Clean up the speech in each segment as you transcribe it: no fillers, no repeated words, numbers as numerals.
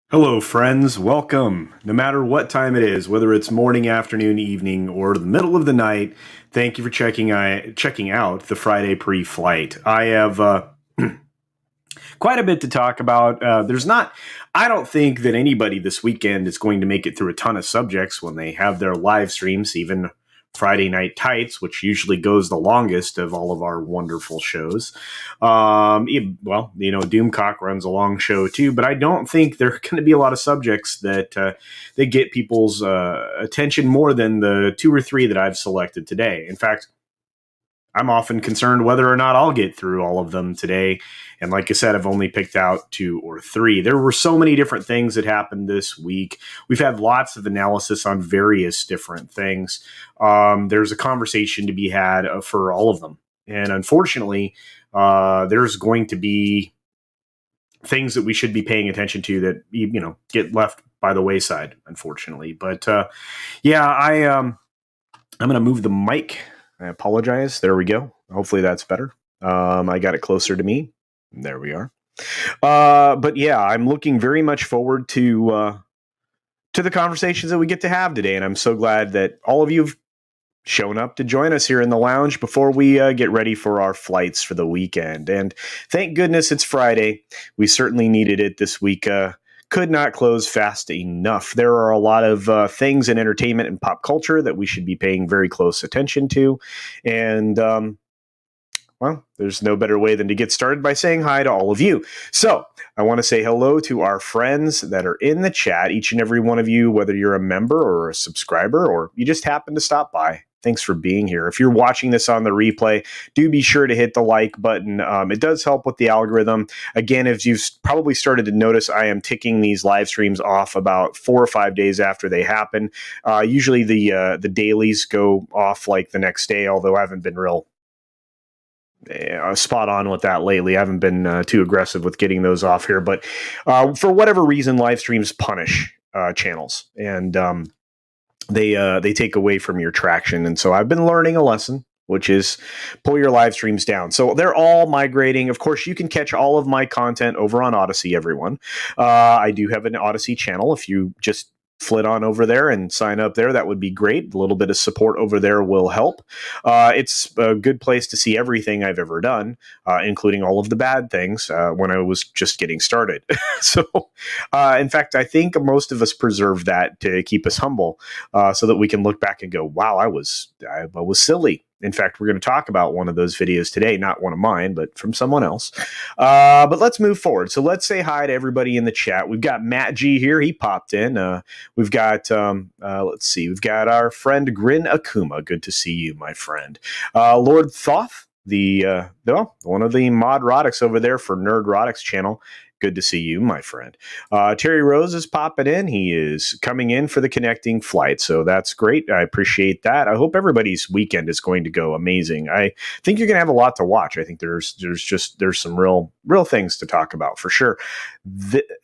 Hello, friends. Welcome. No matter what time it is, whether it's morning, afternoon, evening, or the middle of the night, thank you for checking out the Friday pre-flight. I have quite a bit to talk about. I don't think that anybody this weekend is going to make it through a ton of subjects when they have their live streams, even Friday Night Tights, which usually goes the longest of all of our wonderful shows. Doomcock runs a long show too, but I don't think there are going to be a lot of subjects that they get people's attention more than the two or three that I've selected today. In fact, I'm often concerned whether or not I'll get through all of them today. And like I said, I've only picked out two or three. There were so many different things that happened this week. We've had lots of analysis on various different things. There's a conversation to be had for all of them. And unfortunately, there's going to be things that we should be paying attention to that, get left by the wayside, unfortunately. But I'm going to move the mic. I apologize. There we go. Hopefully that's better. I got it closer to me. There we are. I'm looking very much forward to the conversations that we get to have today. And I'm so glad that all of you have shown up to join us here in the lounge before we get ready for our flights for the weekend. And thank goodness it's Friday. We certainly needed it this week. Could not close fast enough. There are a lot of things in entertainment and pop culture that we should be paying very close attention to. And, there's no better way than to get started by saying hi to all of you. So I want to say hello to our friends that are in the chat, each and every one of you, whether you're a member or a subscriber or you just happen to stop by. Thanks for being here. If you're watching this on the replay, do be sure to hit the like button. It does help with the algorithm. Again, as you've probably started to notice, I am ticking these live streams off about 4 or 5 days after they happen. Usually the dailies go off like the next day, although I haven't been real spot on with that lately. I haven't been too aggressive with getting those off here. But for whatever reason, live streams punish channels. And they take away from your traction. And so I've been learning a lesson, which is pull your live streams down. So they're all migrating. Of course, you can catch all of my content over on Odyssey, everyone. I do have an Odyssey channel. If you just flit on over there and sign up there, that would be great. A little bit of support over there will help. It's a good place to see everything I've ever done, including all of the bad things when I was just getting started. In fact, I think most of us preserve that to keep us humble, so that we can look back and go, wow, I was silly. In fact, we're going to talk about one of those videos today, not one of mine, but from someone else. But let's move forward. So let's say hi to everybody in the chat. We've got Matt G here. He popped in. We've got, we've got our friend Grin Akuma. Good to see you, my friend. Lord Thoth, one of the mod Roddics over there for Nerd Roddics channel. Good to see you, my friend. Terry Rose is popping in. He is coming in for the connecting flight, so that's great. I appreciate that. I hope everybody's weekend is going to go amazing. I think you're going to have a lot to watch. I think there's some real things to talk about for sure.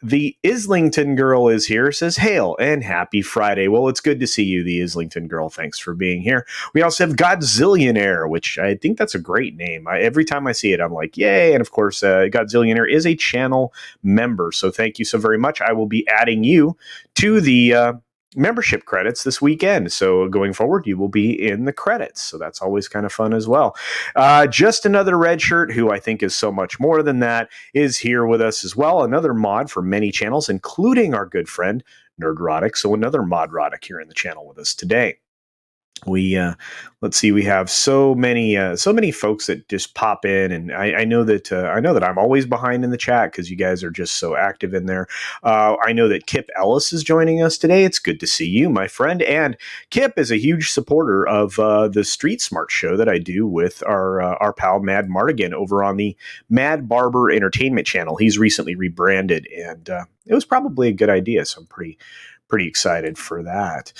The Islington girl is here. Says hail and happy Friday. Well, it's good to see you, the Islington girl. Thanks for being here. We also have Godzillionaire, which I think that's a great name. Every time I see it, I'm like, yay! And of course, Godzillionaire is a channel member. So thank you so very much. I will be adding you to the membership credits this weekend. So going forward, you will be in the credits. So that's always kind of fun as well. Just another red shirt, who I think is so much more than that, is here with us as well. Another mod for many channels, including our good friend Nerd Roddick. So another mod Roddick here in the channel with us today. We let's see. We have so many folks that just pop in, and I know that I'm always behind in the chat because you guys are just so active in there. I know that Kip Ellis is joining us today. It's good to see you, my friend. And Kip is a huge supporter of the Street Smart show that I do with our pal Mad Mardigan over on the Mad Barber Entertainment channel. He's recently rebranded, and it was probably a good idea. So I'm pretty excited for that.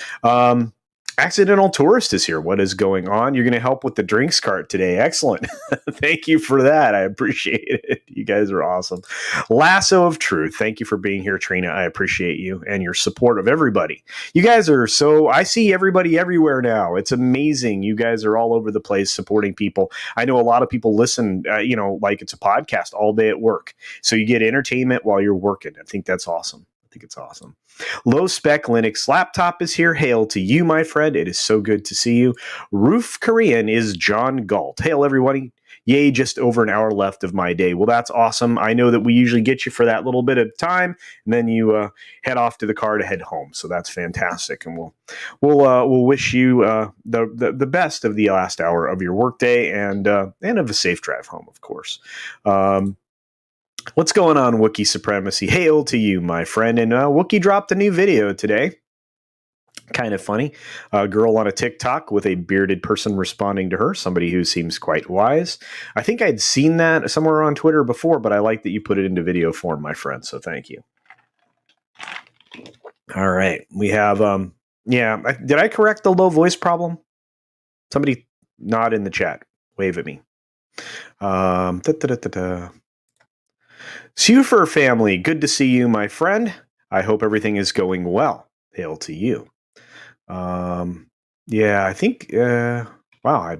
Accidental Tourist is here. What is going on? You're going to help with the drinks cart today. Excellent. Thank you for that. I appreciate it. You guys are awesome. Lasso of Truth. Thank you for being here, Trina. I appreciate you and your support of everybody. You guys are I see everybody everywhere now. It's amazing. You guys are all over the place supporting people. I know a lot of people listen, like it's a podcast all day at work. So you get entertainment while you're working. I think that's awesome. think it's awesome. Low spec Linux laptop is here. Hail to you, my friend. It is so good to see you. Roof Korean is John Galt. Hail, everybody. Yay, just over an hour left of my day. Well, that's awesome. I know that we usually get you for that little bit of time, and then you head off to the car to head home. So that's fantastic, and we'll wish you the best of the last hour of your workday and of a safe drive home, of course. What's going on, Wookiee Supremacy? Hail to you, my friend. And Wookiee dropped a new video today. Kind of funny. A girl on a TikTok with a bearded person responding to her, somebody who seems quite wise. I think I'd seen that somewhere on Twitter before, but I like that you put it into video form, my friend. So thank you. All right. We have, did I correct the low voice problem? Somebody nod in the chat. Wave at me. Sufer family, good to see you, my friend. I hope everything is going well. Hail to you. I think, wow,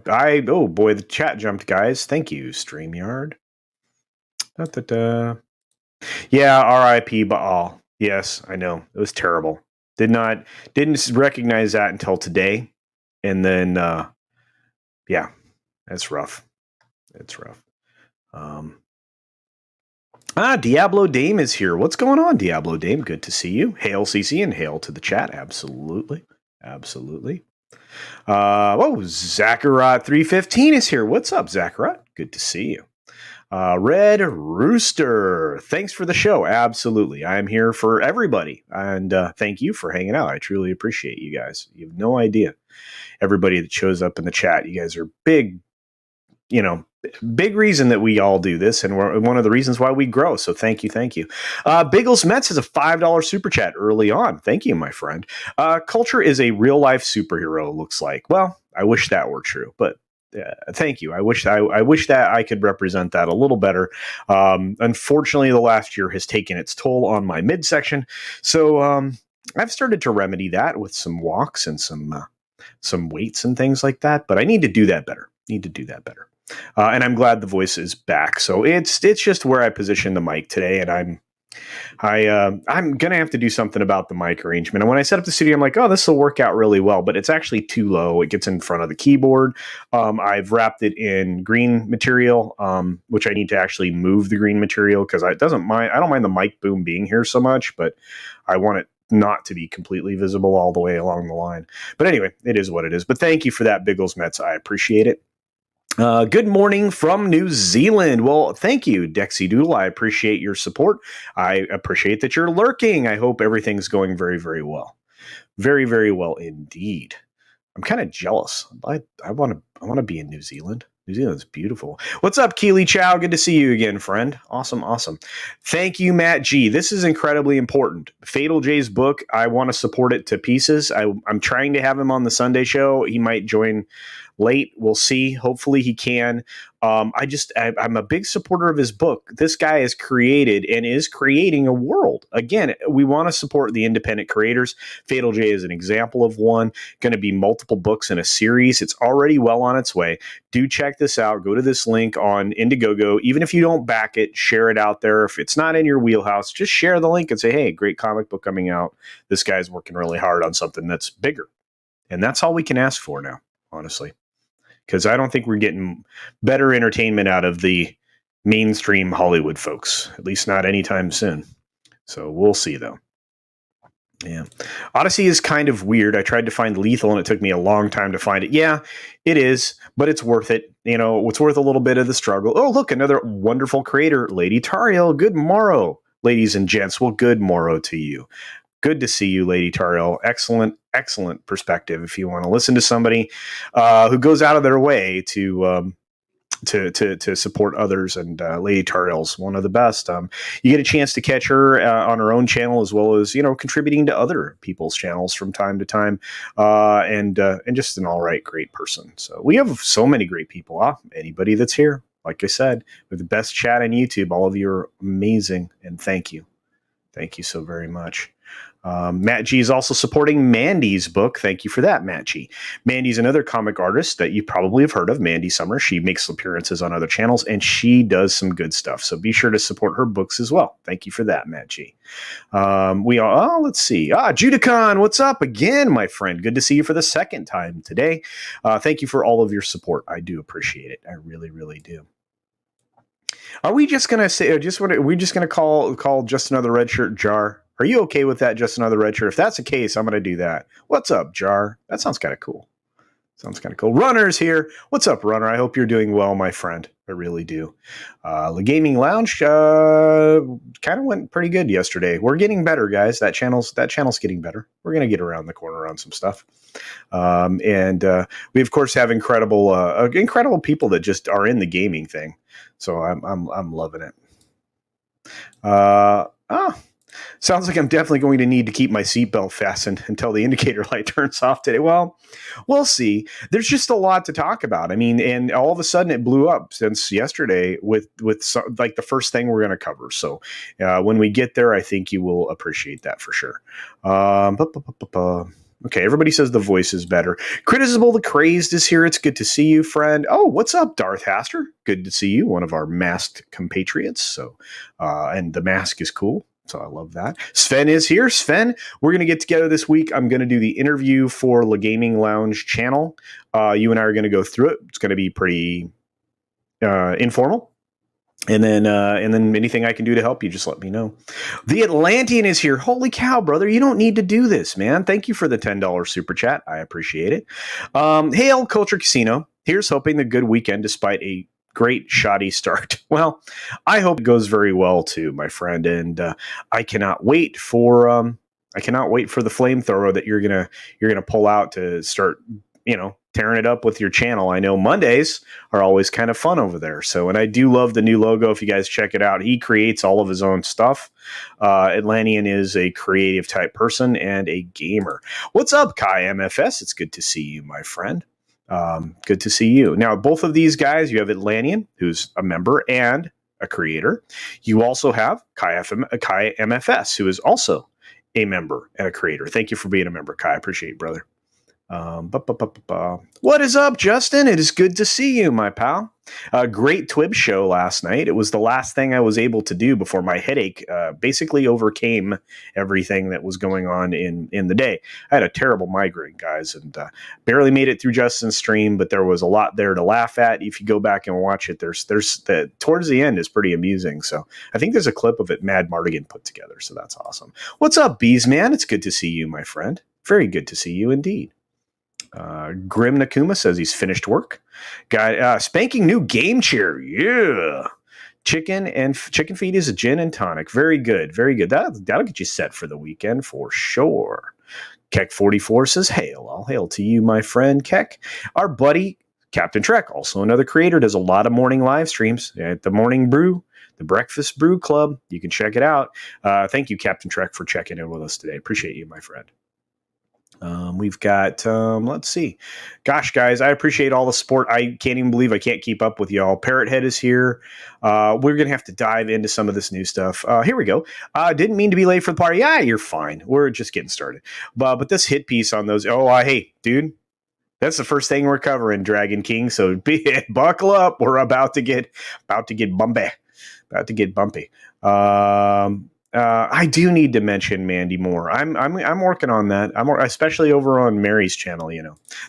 oh boy, the chat jumped, guys. Thank you, StreamYard. Yeah, RIP Baal. Yes, I know. It was terrible. Didn't recognize that until today. And then, that's rough. It's rough. Diablo Dame is here. What's going on, Diablo Dame? Good to see you. Hail, CC, and hail to the chat. Absolutely. Zachariah315 is here. What's up, Zachariah? Good to see you. Red Rooster, thanks for the show. Absolutely. I'm here for everybody. And thank you for hanging out. I truly appreciate you guys. You have no idea. Everybody that shows up in the chat, you guys are big reason that we all do this, and we're one of the reasons why we grow. So thank you. Biggles Metz is a $5 super chat early on. Thank you, my friend. Culture is a real life superhero. Looks like. Well, I wish that were true, but thank you. I wish that I could represent that a little better. Unfortunately, the last year has taken its toll on my midsection, so I've started to remedy that with some walks and some weights and things like that. But I need to do that better. And I'm glad the voice is back. So it's just where I position the mic today, and I'm gonna have to do something about the mic arrangement. And when I set up the studio, I'm like, oh, this will work out really well, but it's actually too low. It gets in front of the keyboard. I've wrapped it in green material, which I need to actually move the green material because I don't mind the mic boom being here so much, but I want it not to be completely visible all the way along the line. But anyway, it is what it is. But thank you for that, Biggles Metz. I appreciate it. Good morning from New Zealand. Well, thank you, Dexy Doodle. I appreciate your support. I appreciate that you're lurking. I hope everything's going very, very well. Very, very well indeed. I'm kind of jealous. I want to be in New Zealand. New Zealand's beautiful. What's up, Keely Chow? Good to see you again, friend. Awesome. Thank you, Matt G. This is incredibly important. Fatal J's book, I want to support it to pieces. I'm trying to have him on the Sunday show. He might join late. We'll see. Hopefully he can. I'm a big supporter of his book. This guy has created and is creating a world. Again, we want to support the independent creators. Fatal J is an example of one. Going to be multiple books in a series. It's already well on its way. Do check this out. Go to this link on Indiegogo. Even if you don't back it, share it out there. If it's not in your wheelhouse, just share the link and say, hey, great comic book coming out. This guy's working really hard on something that's bigger. And that's all we can ask for now, honestly. Because I don't think we're getting better entertainment out of the mainstream Hollywood folks, at least not anytime soon. So we'll see, though. Yeah. Odyssey is kind of weird. I tried to find Lethal, and it took me a long time to find it. Yeah, it is, but it's worth it. It's worth a little bit of the struggle. Oh, look, another wonderful creator, Lady Tariel. Good morrow, ladies and gents. Well, good morrow to you. Good to see you, Lady Tariel. Excellent perspective. If you want to listen to somebody who goes out of their way to support others, and Lady Tariel's one of the best. You get a chance to catch her on her own channel, as well as contributing to other people's channels from time to time, and just an all right, great person. So we have so many great people. Anybody that's here, like I said, with the best chat on YouTube, all of you are amazing, and thank you so very much. Matt G is also supporting Mandy's book. Thank you for that, Matt G. Mandy's another comic artist that you probably have heard of, Mandy Summer. She makes appearances on other channels, and she does some good stuff. So be sure to support her books as well. Thank you for that, Matt G. Let's see. Judicon, what's up again, my friend? Good to see you for the second time today. Thank you for all of your support. I do appreciate it. I really, really do. Are we just gonna say? Are we just gonna call just another red shirt Jar? Are you okay with that? Just another red shirt. If that's the case, I'm gonna do that. What's up, Jar? That sounds kind of cool. Sounds kind of cool. Runner's here. What's up, Runner? I hope you're doing well, my friend. I really do. The Gaming Lounge kind of went pretty good yesterday. We're getting better, guys. That channel's getting better. We're gonna get around the corner on some stuff. And we of course have incredible people that just are in the gaming thing. So I'm loving it. Sounds like I'm definitely going to need to keep my seatbelt fastened until the indicator light turns off today. Well, we'll see. There's just a lot to talk about. I mean, and all of a sudden it blew up since yesterday with like the first thing we're going to cover. So when we get there, I think you will appreciate that for sure. Okay, everybody says the voice is better. Critisible the Crazed is here. It's good to see you, friend. Oh, what's up, Darth Haster? Good to see you, one of our masked compatriots. So, and the mask is cool. So I love that. Sven is here. Sven, we're going to get together this week. I'm going to do the interview for the Gaming Lounge channel. You and I are going to go through it. It's going to be pretty informal. And then anything I can do to help you, just let me know. The Atlantean is here. Holy cow, brother. You don't need to do this, man. Thank you for the $10 super chat. I appreciate it. Hail, Culture Casino. Here's hoping the good weekend despite a great shoddy start. Well, I hope it goes very well too, my friend. And I cannot wait for the flamethrower that you're gonna pull out to start, tearing it up with your channel. I know Mondays are always kind of fun over there. So, and I do love the new logo. If you guys check it out, he creates all of his own stuff. Atlantean is a creative type person and a gamer. What's up, Kai MFS? It's good to see you, my friend. Good to see you. Now, both of these guys, you have Atlantean, who's a member and a creator. You also have Kai MFS, who is also a member and a creator. Thank you for being a member, Kai. I appreciate you, brother. What is up, Justin? It is good to see you, my pal. Great Twib show last night. It was the last thing I was able to do before my headache basically overcame everything that was going on in the day. I had a terrible migraine, guys, and barely made it through Justin's stream, but there was a lot there to laugh at. If you go back and watch it, there's towards the end is pretty amusing. So I think there's a clip of it Mad Mardigan put together, so that's awesome. What's up, Bees Man? It's good to see you, my friend. Very good to see you indeed. Grim Nakuma says he's finished work. Guy, spanking new game chair. Yeah. Chicken feed is a gin and tonic. Very good. Very good. That'll get you set for the weekend for sure. Keck44 says, hail. I'll hail to you, my friend Keck. Our buddy, Captain Trek, also another creator, does a lot of morning live streams at the Morning Brew, the Breakfast Brew Club. You can check it out. Thank you, Captain Trek, for checking in with us today. Appreciate you, my friend. We've got, let's see. Gosh, guys, I appreciate all the support. I can't even believe I can't keep up with y'all. Parrothead is here. We're going to have to dive into some of this new stuff. Here we go. Didn't mean to be late for the party. Yeah, you're fine. We're just getting started. But this hit piece on those. Oh, hey, dude, that's the first thing we're covering, Dragon King. So buckle up. We're about to get bumpy. I do need to mention Mandy more. I'm working on that. Especially over on Mary's channel.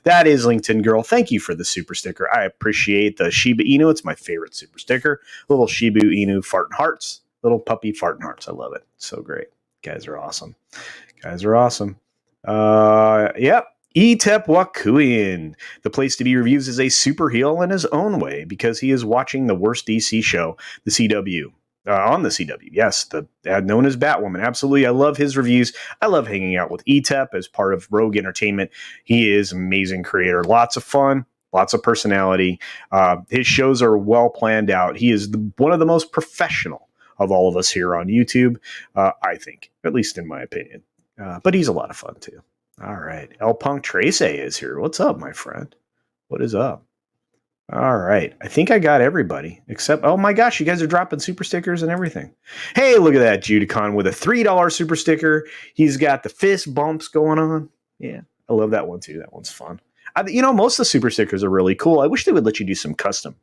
That is LinkedIn Girl. Thank you for the super sticker. I appreciate the Shiba Inu. It's my favorite super sticker. Little Shiba Inu farting hearts. Little puppy farting hearts. I love it. So great. Guys are awesome. Yep. Etep Wakuian. The place to be reviews is a super heel in his own way because he is watching the worst DC show, the CW. On the CW, yes, known as Batwoman. Absolutely, I love his reviews. I love hanging out with ETEP as part of Rogue Entertainment. He is an amazing creator. Lots of fun, lots of personality. His shows are well planned out. He is one of the most professional of all of us here on YouTube, I think, at least in my opinion. But he's a lot of fun, too. All right. El Punk Trace is here. What's up, my friend? What is up? All right. I think I got everybody except, oh my gosh, you guys are dropping super stickers and everything. Hey, look at that. Judicon with a $3 super sticker. He's got the fist bumps going on. Yeah. I love that one too. That one's fun. Most of the super stickers are really cool. I wish they would let you do some custom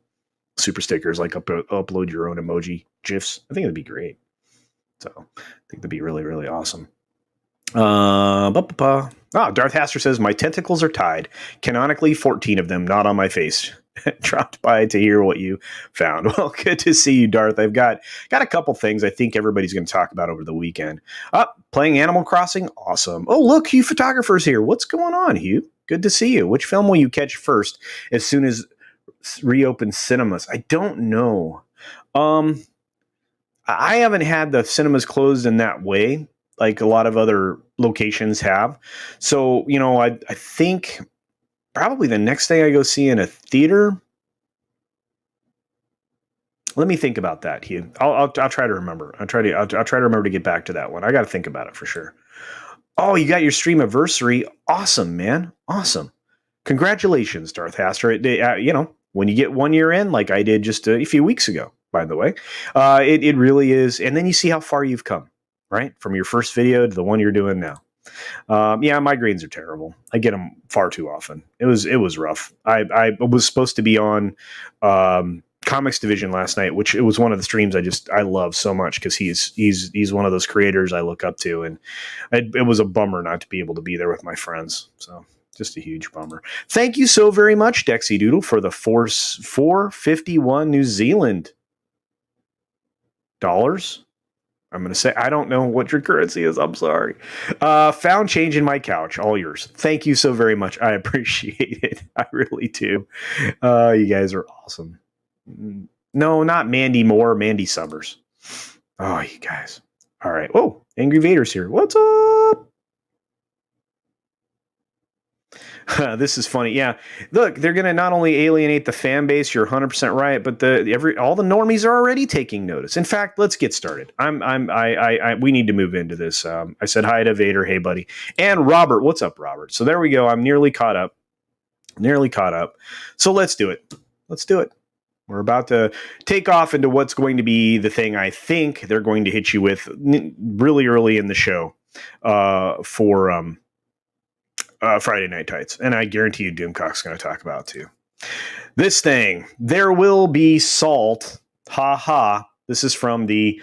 super stickers, like upload your own emoji GIFs. I think it'd be great. So I think that'd be really, really awesome. Darth Haster says, my tentacles are tied. Canonically, 14 of them, not on my face. Dropped by to hear what you found. Well, good to see you, Darth. I've got a couple things I think everybody's going to talk about over the weekend. Playing Animal Crossing? Awesome. Oh, look, Hugh Photographer's here. What's going on, Hugh? Good to see you. Which film will you catch first as soon as reopen cinemas? I don't know. I haven't had the cinemas closed in that way, like a lot of other locations have. So, I think probably the next thing I go see in a theater. Let me think about that, Hugh. I'll try to remember. I'll try to remember to get back to that one. I got to think about it for sure. Oh, you got your stream anniversary. Awesome, man. Awesome. Congratulations, Darth Haster. When you get 1 year in, like I did just a few weeks ago, by the way, it really is. And then you see how far you've come, right? From your first video to the one you're doing now. Migraines are terrible. I get them far too often. It was rough. I was supposed to be on Comics Division last night, which it was one of the streams I love so much because he's one of those creators I look up to, and it was a bummer not to be able to be there with my friends. So just a huge bummer. Thank you so very much, Dexy Doodle, for the 451 New Zealand dollars. I'm going to say, I don't know what your currency is. I'm sorry. Found change in my couch. All yours. Thank you so very much. I appreciate it. I really do. You guys are awesome. No, not Mandy Moore. Mandy Summers. Oh, you guys. All right. Oh, Angry Vader's here. What's up? This is funny. Yeah. Look, they're going to not only alienate the fan base, you're 100% right, but all the normies are already taking notice. In fact, let's get started. We need to move into this. I said hi to Vader. Hey, buddy. And Robert. What's up, Robert? So there we go. I'm nearly caught up. So let's do it. We're about to take off into what's going to be the thing I think they're going to hit you with really early in the show for Friday Night Tights. And I guarantee you Doomcock's going to talk about it too. This thing, There Will Be Salt. Ha ha. This is from the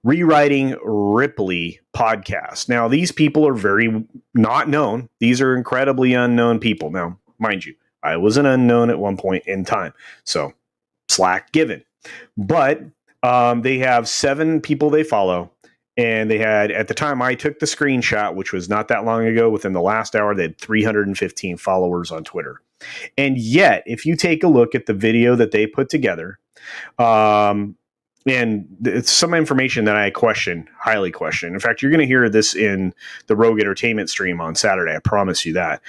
Rewriting Ripley podcast. Now, these people are very not known. These are incredibly unknown people. Now, mind you, I was an unknown at one point in time. So, slack given. But they have 7 people they follow. And they had, at the time I took the screenshot, which was not that long ago, within the last hour, they had 315 followers on Twitter. And yet, if you take a look at the video that they put together, and it's some information that I highly question. In fact, you're going to hear this in the Rogue Entertainment stream on Saturday. I promise you that.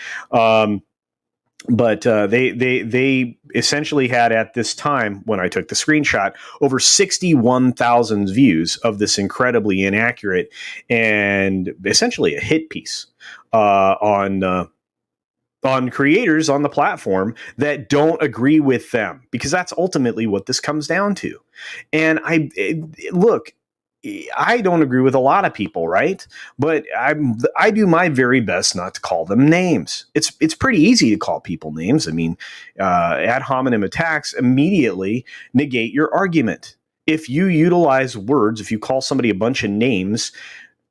But they essentially had, at this time when I took the screenshot, over 61,000 views of this incredibly inaccurate and essentially a hit piece on creators on the platform that don't agree with them, because that's ultimately what this comes down to. And look, I don't agree with a lot of people, right? But I do my very best not to call them names. It's pretty easy to call people names. I mean, ad hominem attacks immediately negate your argument. If you utilize words, if you call somebody a bunch of names,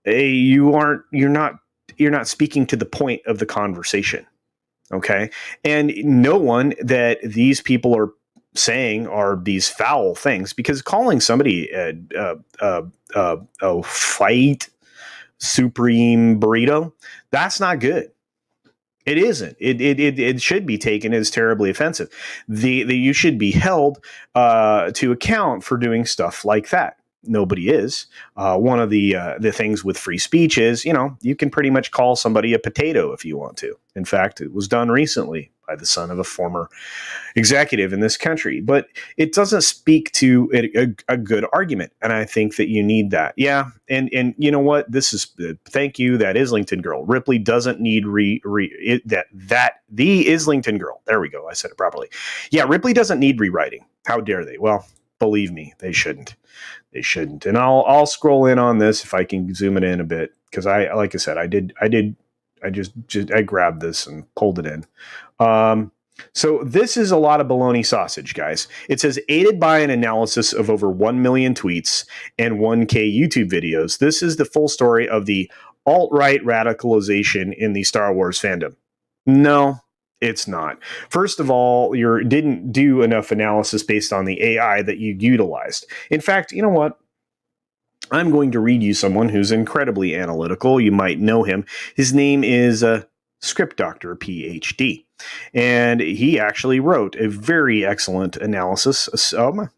you're not speaking to the point of the conversation. Okay, and no one that these people are saying are these foul things, because calling somebody a fight supreme burrito, that's not good. It isn't. It should be taken as terribly offensive. You should be held to account for doing stuff like that. nobody is. One of the things with free speech is, you can pretty much call somebody a potato if you want to. In fact, it was done recently by the son of a former executive in this country, but it doesn't speak to a good argument. And I think that you need that. Yeah. And you know what? This is, thank you. That Islington girl. Ripley doesn't need the Islington girl. There we go. I said it properly. Yeah. Ripley doesn't need rewriting. How dare they? Well, believe me, they shouldn't. They shouldn't. And I'll scroll in on this if I can zoom it in a bit. Cause like I said, I grabbed this and pulled it in. So this is a lot of baloney sausage, guys. It says, aided by an analysis of over 1 million tweets and 1K YouTube videos, this is the full story of the alt-right radicalization in the Star Wars fandom. No, it's not. First of all, you didn't do enough analysis based on the AI that you utilized. In fact, you know what? I'm going to read you someone who's incredibly analytical. You might know him. His name is Script Doctor, PhD. And he actually wrote a very excellent analysis,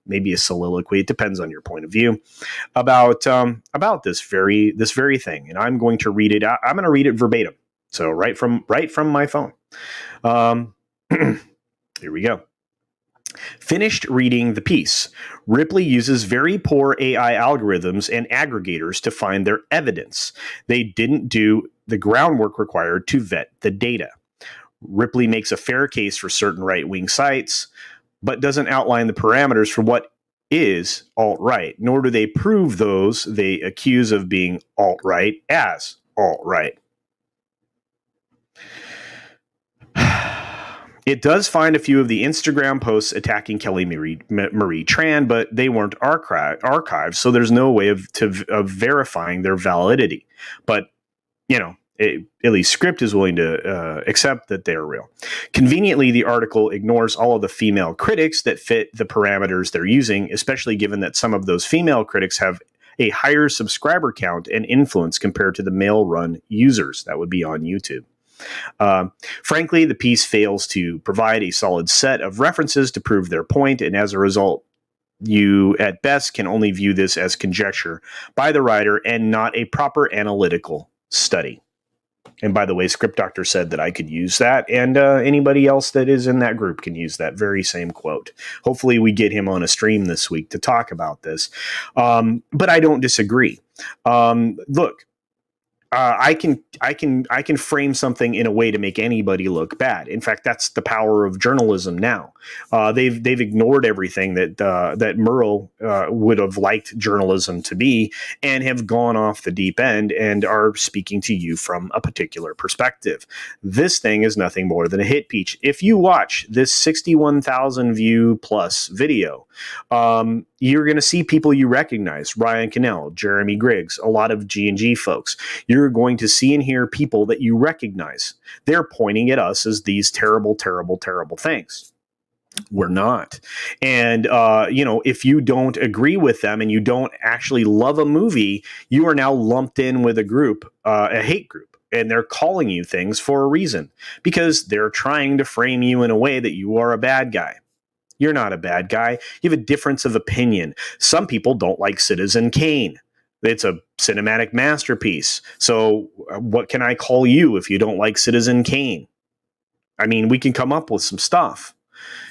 maybe a soliloquy, it depends on your point of view, about this very thing. And I'm going to read it out. I'm going to read it verbatim. So right from my phone. Here we go. Finished reading the piece. Ripley uses very poor AI algorithms and aggregators to find their evidence. They didn't do the groundwork required to vet the data. Ripley makes a fair case for certain right-wing sites, but doesn't outline the parameters for what is alt-right, nor do they prove those they accuse of being alt-right as alt-right. It does find a few of the Instagram posts attacking Kelly Marie Tran, but they weren't archived, so there's no way of verifying their validity. But, at least Script is willing to accept that they're real. Conveniently, the article ignores all of the female critics that fit the parameters they're using, especially given that some of those female critics have a higher subscriber count and influence compared to the male-run users. That would be on YouTube. Frankly, the piece fails to provide a solid set of references to prove their point, and as a result, you at best can only view this as conjecture by the writer and not a proper analytical study. And by the way, Script Doctor said that I could use that, and anybody else that is in that group can use that very same quote. Hopefully we get him on a stream this week to talk about this. But I don't disagree. Look, I can frame something in a way to make anybody look bad. In fact, that's the power of journalism now. They've ignored everything that Murrow would have liked journalism to be, and have gone off the deep end and are speaking to you from a particular perspective. This thing is nothing more than a hit piece. If you watch this 61,000 view plus video, you're going to see people you recognize: Ryan Cannell, Jeremy Griggs, a lot of G&G folks. You're going to see and hear people that you recognize. They're pointing at us as these terrible, terrible, terrible things. We're not. And, if you don't agree with them and you don't actually love a movie, you are now lumped in with a group, a hate group. And they're calling you things for a reason, because they're trying to frame you in a way that you are a bad guy. You're not a bad guy. You have a difference of opinion. Some people don't like Citizen Kane. It's a cinematic masterpiece. So what can I call you if you don't like Citizen Kane? I mean, we can come up with some stuff.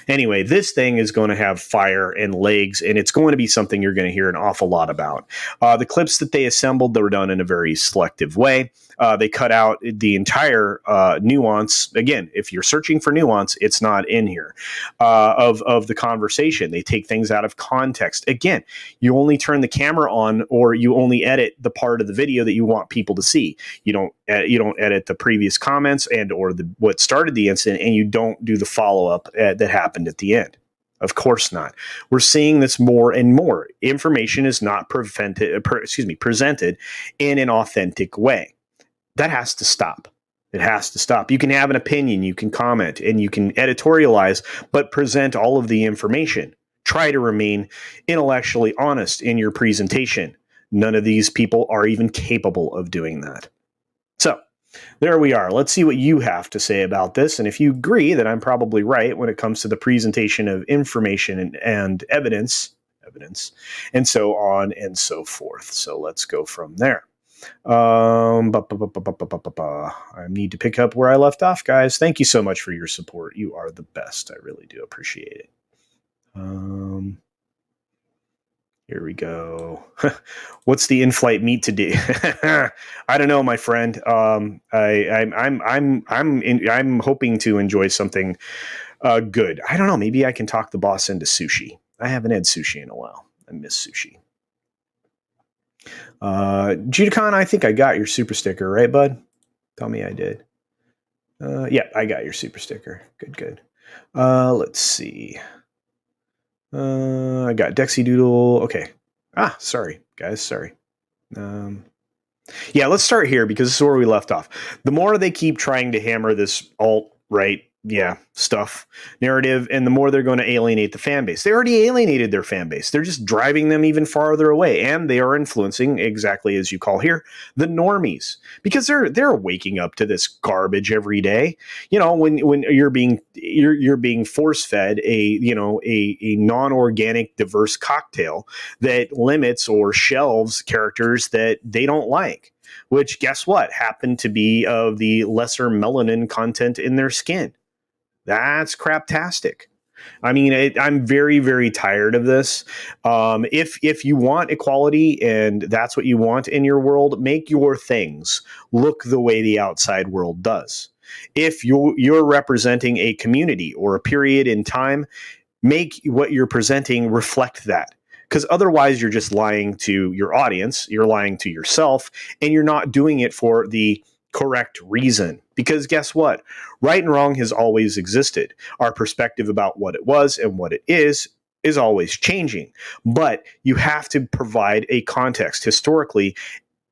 Anyway, this thing is going to have fire and legs, and it's going to be something you're going to hear an awful lot about. The clips that they assembled, they were done in a very selective way. They cut out the entire nuance. Again, if you're searching for nuance, it's not in here, of the conversation. They take things out of context. Again, you only turn the camera on, or you only edit the part of the video that you want people to see. You don't edit the previous comments and or what started the incident, and you don't do the follow-up that happened at the end. Of course not. We're seeing this more and more. Information is not presented in an authentic way. That has to stop. It has to stop. You can have an opinion, you can comment, and you can editorialize, but present all of the information. Try to remain intellectually honest in your presentation. None of these people are even capable of doing that. So, there we are. Let's see what you have to say about this. And if you agree that I'm probably right when it comes to the presentation of information and evidence evidence, and so on and so forth. So let's go from there. I need to pick up where I left off, guys. Thank you so much for your support. You are the best. I really do appreciate it. Here we go. What's the in-flight meet today? I don't know, my friend. I'm hoping to enjoy something good. I don't know. Maybe I can talk the boss into sushi. I haven't had sushi in a while. I miss sushi. Judicon, I think I got your super sticker, right, bud? Tell me I did. Yeah, I got your super sticker. Good. Let's see. I got Dexy Doodle. Okay. Sorry, guys. Sorry. Yeah, let's start here because this is where we left off. The more they keep trying to hammer this alt-right stuff narrative, and the more they're going to alienate the fan base. They already alienated their fan base. They're just driving them even farther away, and they are influencing, exactly as you call here, the normies, because they're waking up to this garbage every day. You know, when you're being force fed a non-organic diverse cocktail that limits or shelves characters that they don't like, which, guess what, happen to be of the lesser melanin content in their skin. That's craptastic. I mean, I'm very, very tired of this. If you want equality and that's what you want in your world, make your things look the way the outside world does. If you're representing a community or a period in time, make what you're presenting reflect that. Because otherwise, you're just lying to your audience, you're lying to yourself, and you're not doing it for the correct reason. Because guess what? Right and wrong has always existed. Our perspective about what it was and what it is always changing. But you have to provide a context historically.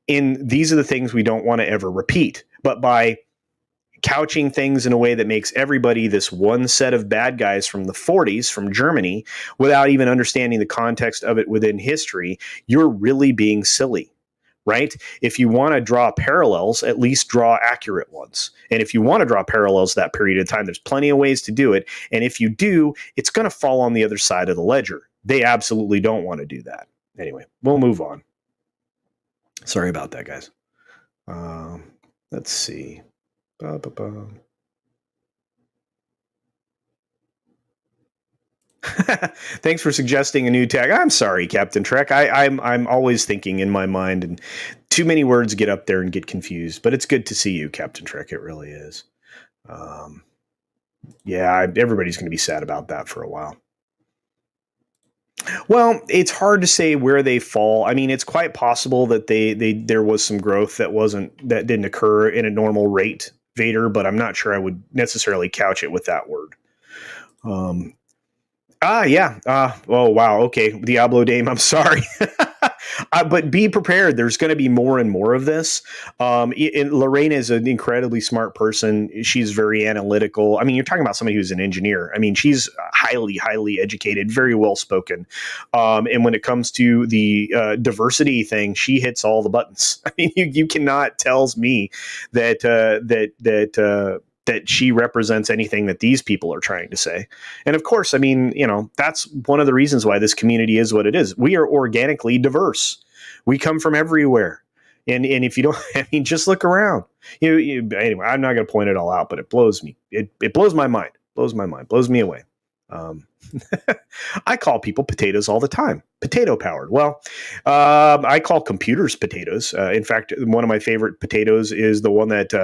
These are the things we don't want to ever repeat. But by couching things in a way that makes everybody this one set of bad guys from the 40s from Germany without even understanding the context of it within history, you're really being silly. Right? If you want to draw parallels, at least draw accurate ones. And if you want to draw parallels that period of time, there's plenty of ways to do it. And if you do, it's going to fall on the other side of the ledger. They absolutely don't want to do that. Anyway, we'll move on. Sorry about that, guys. Let's see. Thanks for suggesting a new tag. I'm sorry, Captain Trek. I'm always thinking in my mind, and too many words get up there and get confused. But it's good to see you, Captain Trek. It really is. Everybody's going to be sad about that for a while. Well, it's hard to say where they fall. I mean, it's quite possible that there was some growth that didn't occur in a normal rate, Vader, but I'm not sure I would necessarily couch it with that word. Oh, wow. Okay. Diablo Dame, I'm sorry. But be prepared. There's going to be more and more of this. Lorena is an incredibly smart person. She's very analytical. I mean, you're talking about somebody who's an engineer. I mean, she's highly, highly educated, very well spoken. And when it comes to the diversity thing, she hits all the buttons. I mean, you cannot tell me that she represents anything that these people are trying to say. And of course, I mean, that's one of the reasons why this community is what it is. We are organically diverse. We come from everywhere. And if you don't, I mean, just look around. Anyway, I'm not going to point it all out, but it blows me. It blows my mind. Blows me away. I call people potatoes all the time. Potato powered. Well, I call computers potatoes. In fact, one of my favorite potatoes is the one that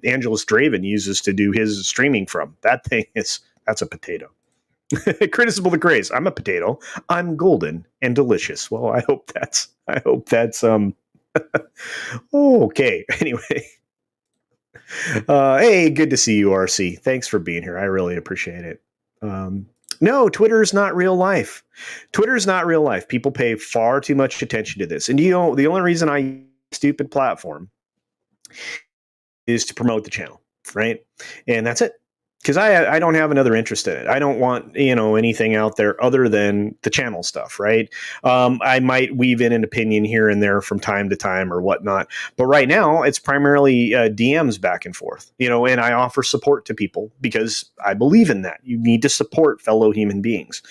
Angelus Draven uses to do his streaming from. That's a potato. Criticism of the Grace. I'm a potato. I'm golden and delicious. Well, I hope that's okay. Anyway. Hey, good to see you, RC. Thanks for being here. I really appreciate it. No, Twitter is not real life. Twitter is not real life. People pay far too much attention to this. And the only reason I use a stupid platform is to promote the channel, right? And that's it. because I don't have another interest in it. I don't want anything out there other than the channel stuff, right? I might weave in an opinion here and there from time to time or whatnot, but right now it's primarily DMs back and forth, and I offer support to people because I believe in that. You need to support fellow human beings,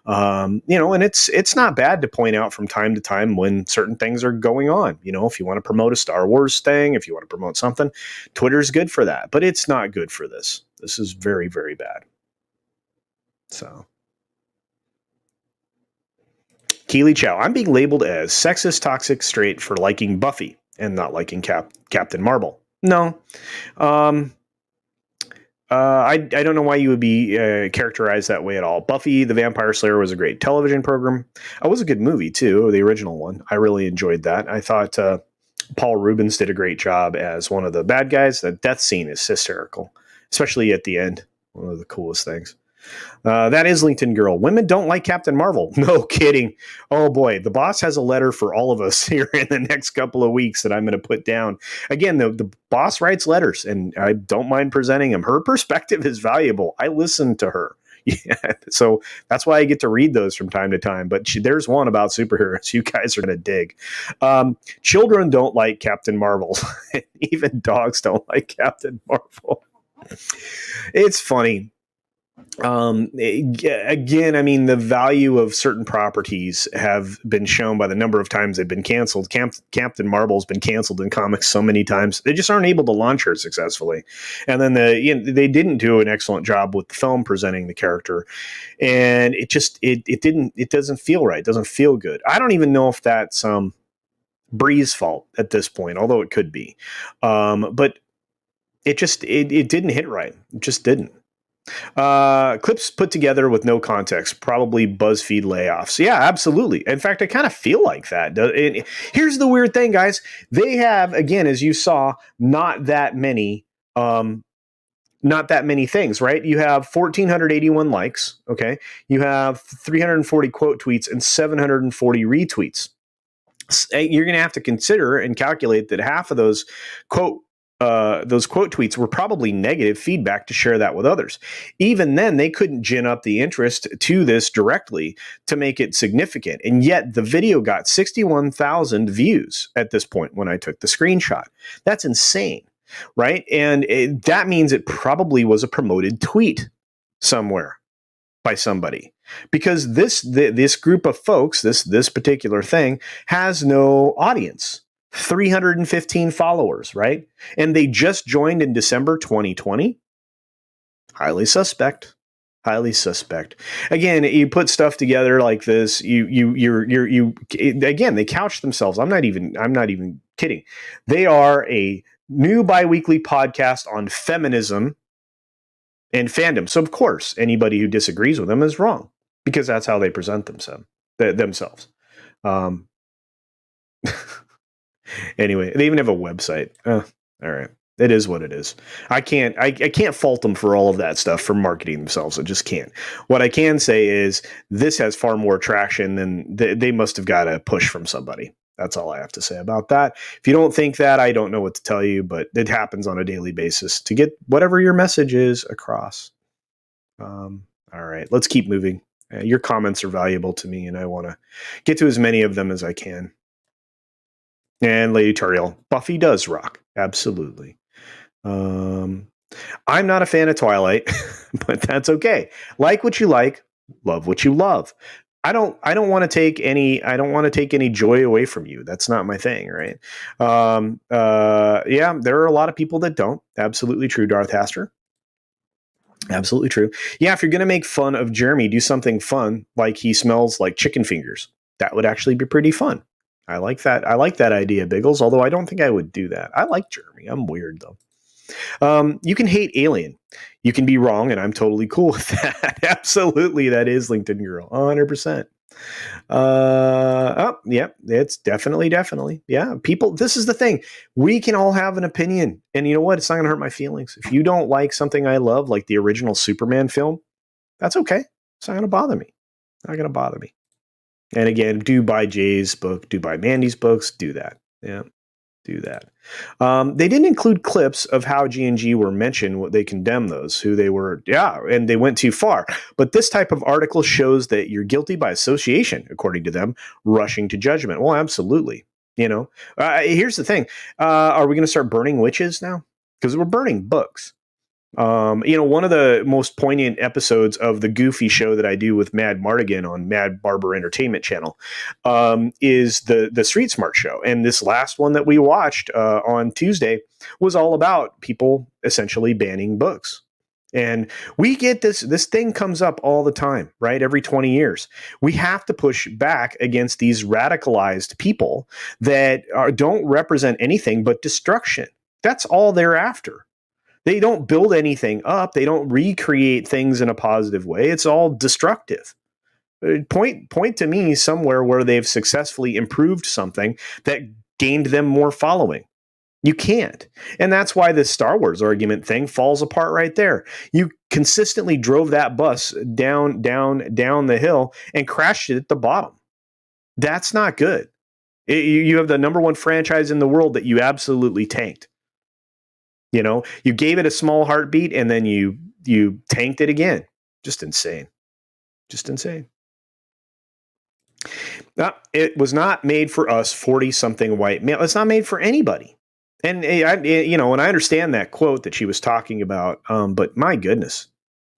and it's not bad to point out from time to time when certain things are going on. If you want to promote a Star Wars thing, if you want to promote something, Twitter's good for that, but it's not good for this. This is very, very bad. So, Keely Chow, I'm being labeled as sexist, toxic, straight for liking Buffy and not liking Captain Marvel. No. I don't know why you would be characterized that way at all. Buffy the Vampire Slayer was a great television program. It was a good movie, too, the original one. I really enjoyed that. I thought Paul Rubens did a great job as one of the bad guys. The death scene is hysterical, especially at the end. One of the coolest things. That Islington girl. Women don't like Captain Marvel. No kidding. Oh boy, the boss has a letter for all of us here in the next couple of weeks that I'm going to put down. Again, the boss writes letters, and I don't mind presenting them. Her perspective is valuable. I listen to her. Yeah, so that's why I get to read those from time to time. But there's one about superheroes you guys are going to dig. Children don't like Captain Marvel. Even dogs don't like Captain Marvel. It's funny. Again, I mean, the value of certain properties have been shown by the number of times they've been canceled. Captain Marvel's been canceled in comics so many times. They just aren't able to launch her successfully. And then they didn't do an excellent job with the film presenting the character. And it doesn't feel right. It doesn't feel good. I don't even know if that's Bree's fault at this point, although it could be. But it didn't hit right. It just didn't. Clips put together with no context, probably BuzzFeed layoffs. Yeah, absolutely. In fact, I kind of feel like that. Here's the weird thing, guys. They have, again, as you saw, not that many things, right? You have 1,481 likes. Okay. You have 340 quote tweets and 740 retweets. You're going to have to consider and calculate that half of those quote tweets were probably negative feedback to share that with others. Even then, they couldn't gin up the interest to this directly to make it significant. And yet the video got 61,000 views at this point when I took the screenshot. That's insane, right? And that means it probably was a promoted tweet somewhere by somebody, because this group of folks, this particular thing, has no audience. 315 followers, right? And they just joined in December 2020. Highly suspect. Highly suspect. Again, you put stuff together like this. You again, they couch themselves. I'm not even kidding. They are a new biweekly podcast on feminism and fandom. So of course, anybody who disagrees with them is wrong, because that's how they present themselves. Anyway, they even have a website. All right. It is what it is. I can't fault them for all of that stuff for marketing themselves. I just can't. What I can say is this has far more traction than they must have got a push from somebody. That's all I have to say about that. If you don't think that, I don't know what to tell you, but it happens on a daily basis to get whatever your message is across. All right, let's keep moving. Your comments are valuable to me, and I want to get to as many of them as I can. And Lady Tariel, Buffy does rock. Absolutely. I'm not a fan of Twilight, but that's okay. Like what you like, love what you love. I don't want to take any joy away from you. That's not my thing, right? Yeah, there are a lot of people that don't. Absolutely true, Darth Haster. Absolutely true. Yeah, if you're going to make fun of Jeremy, do something fun, like he smells like chicken fingers. That would actually be pretty fun. I like that. I like that idea, Biggles, although I don't think I would do that. I like Jeremy. I'm weird, though. You can hate Alien. You can be wrong, and I'm totally cool with that. Absolutely, that is LinkedIn Girl. 100%. Yeah, it's definitely. Yeah, people, this is the thing. We can all have an opinion, and you know what? It's not going to hurt my feelings. If you don't like something I love, like the original Superman film, that's okay. It's not going to bother me. Not going to bother me. And again, do buy Jay's book, do buy Mandy's books, do that. Yeah. do that. They didn't include clips of how G&G were mentioned. What they condemned those, who they were, and they went too far. But this type of article shows that you're guilty by association, according to them, rushing to judgment. Well, absolutely. Here's the thing: are we going to start burning witches now? Because we're burning books. One of the most poignant episodes of the Goofy show that I do with Mad Mardigan on Mad Barber Entertainment Channel is the Street Smart show. And this last one that we watched on Tuesday was all about people essentially banning books. And we get this thing comes up all the time, right? Every 20 years. We have to push back against these radicalized people that don't represent anything but destruction. That's all they're after. They don't build anything up. They don't recreate things in a positive way. It's all destructive. Point to me somewhere where they've successfully improved something that gained them more following. You can't. And that's why this Star Wars argument thing falls apart right there. You consistently drove that bus down the hill and crashed it at the bottom. That's not good. You have the number one franchise in the world that you absolutely tanked. You gave it a small heartbeat and then you tanked it again. Just insane. It was not made for us 40-something white male. It's not made for anybody. And and I understand that quote that she was talking about. But my goodness.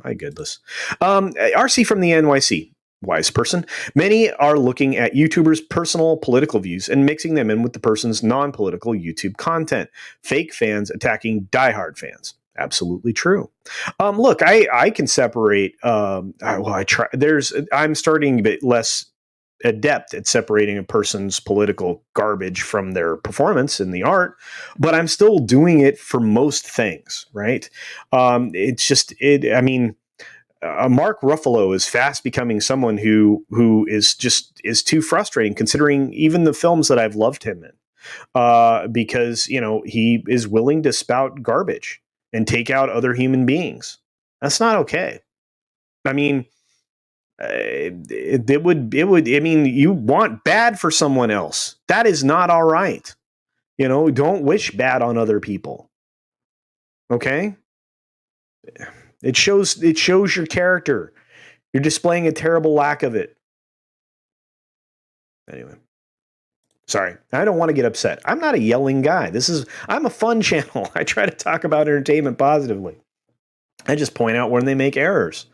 RC from the NYC. Wise person. Many are looking at YouTubers' personal political views and mixing them in with the person's non-political YouTube content. Fake fans attacking diehard fans. Absolutely true. Look, I can separate. I try. I'm starting a bit less adept at separating a person's political garbage from their performance in the art, but I'm still doing it for most things. Right? It's just it. I mean. Mark Ruffalo is fast becoming someone who is too frustrating, considering even the films that I've loved him in, because he is willing to spout garbage and take out other human beings. That's not okay. I mean, it would. I mean, you want bad for someone else. That is not all right. Don't wish bad on other people. Okay. It shows your character. You're displaying a terrible lack of it. Anyway. Sorry. I don't want to get upset. I'm not a yelling guy. I'm a fun channel. I try to talk about entertainment positively. I just point out when they make errors.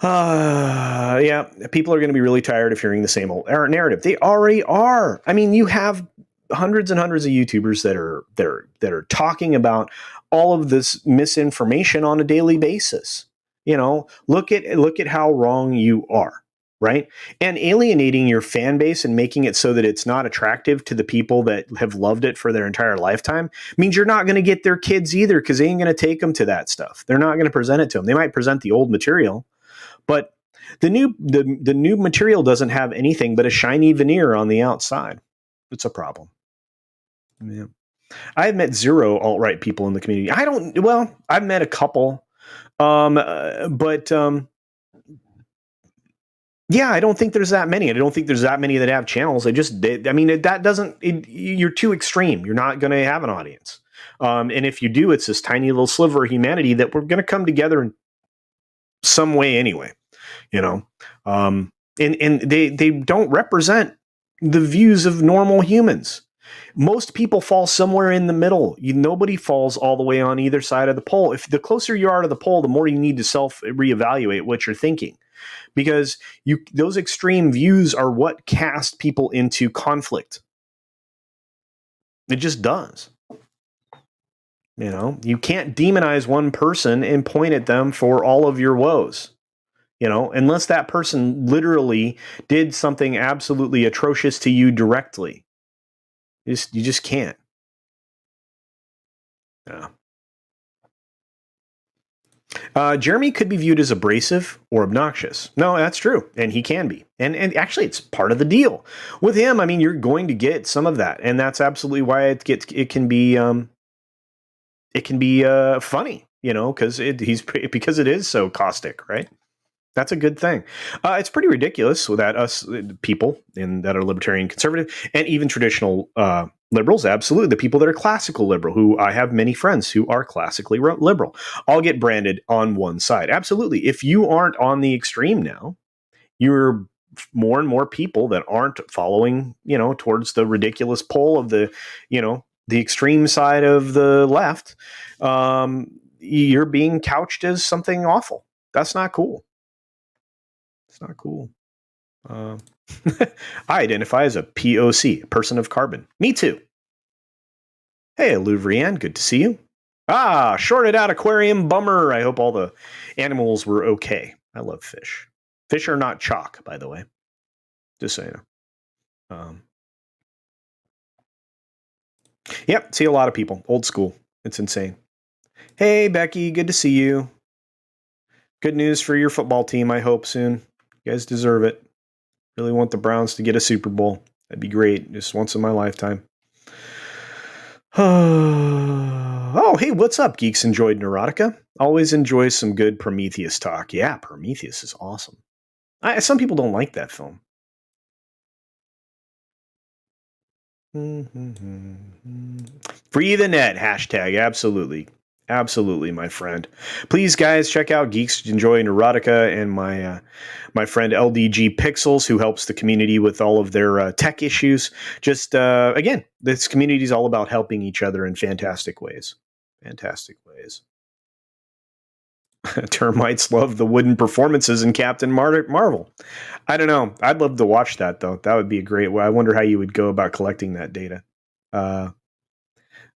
Yeah, people are going to be really tired of hearing the same old narrative. They already are. I mean, you have hundreds and hundreds of YouTubers that are talking about all of this misinformation on a daily basis. Look at how wrong you are, right? And alienating your fan base and making it so that it's not attractive to the people that have loved it for their entire lifetime means you're not going to get their kids either, because they ain't going to take them to that stuff. They're not going to present it to them. They might present the old material, but the new material doesn't have anything but a shiny veneer on the outside. It's a problem. Yeah. I've met zero alt-right people in the community. I've met a couple. But yeah, I don't think there's that many. I don't think there's that many that have channels. You're too extreme. You're not going to have an audience. And if you do, it's this tiny little sliver of humanity that we're going to come together in some way anyway, and they don't represent the views of normal humans. Most people fall somewhere in the middle. Nobody falls all the way on either side of the pole. If the closer you are to the pole, the more you need to reevaluate what you're thinking, because those extreme views are what cast people into conflict. It just does. You can't demonize one person and point at them for all of your woes. Unless that person literally did something absolutely atrocious to you directly. You just can't. Yeah. Jeremy could be viewed as abrasive or obnoxious. No, that's true, and he can be. And actually, it's part of the deal with him. I mean, you're going to get some of that, and that's absolutely why it can be funny, because it is so caustic, right? That's a good thing. It's pretty ridiculous that us people that are libertarian, conservative, and even traditional Liberals, absolutely. The people that are classical liberal, who I have many friends who are classically liberal, all get branded on one side. Absolutely. If you aren't on the extreme now, you're more and more people that aren't following, towards the ridiculous pole of the extreme side of the left. You're being couched as something awful. That's not cool. It's not cool. Uh, I identify as a POC, person of carbon. Me too. Hey, Louvrian, good to see you. Ah, shorted out aquarium, bummer. I hope all the animals were okay. I love fish. Fish are not chalk, by the way. Just so you know. Yep, see a lot of people. Old school. It's insane. Hey, Becky, good to see you. Good news for your football team, I hope, soon. You guys deserve it. Really want the Browns to get a Super Bowl. That'd be great. Just once in my lifetime. Oh, hey, what's up, Geeks Enjoyed Neurotica? Always enjoy some good Prometheus talk. Yeah, Prometheus is awesome. Some people don't like that film. Free the net, hashtag, absolutely. Absolutely, my friend. Please, guys, check out Geeks Enjoy Neurotica and my friend LDG Pixels, who helps the community with all of their tech issues. Just, again, this community is all about helping each other in fantastic ways. Fantastic ways. Termites love the wooden performances in Captain Marvel. I don't know. I'd love to watch that, though. That would be a great way. I wonder how you would go about collecting that data.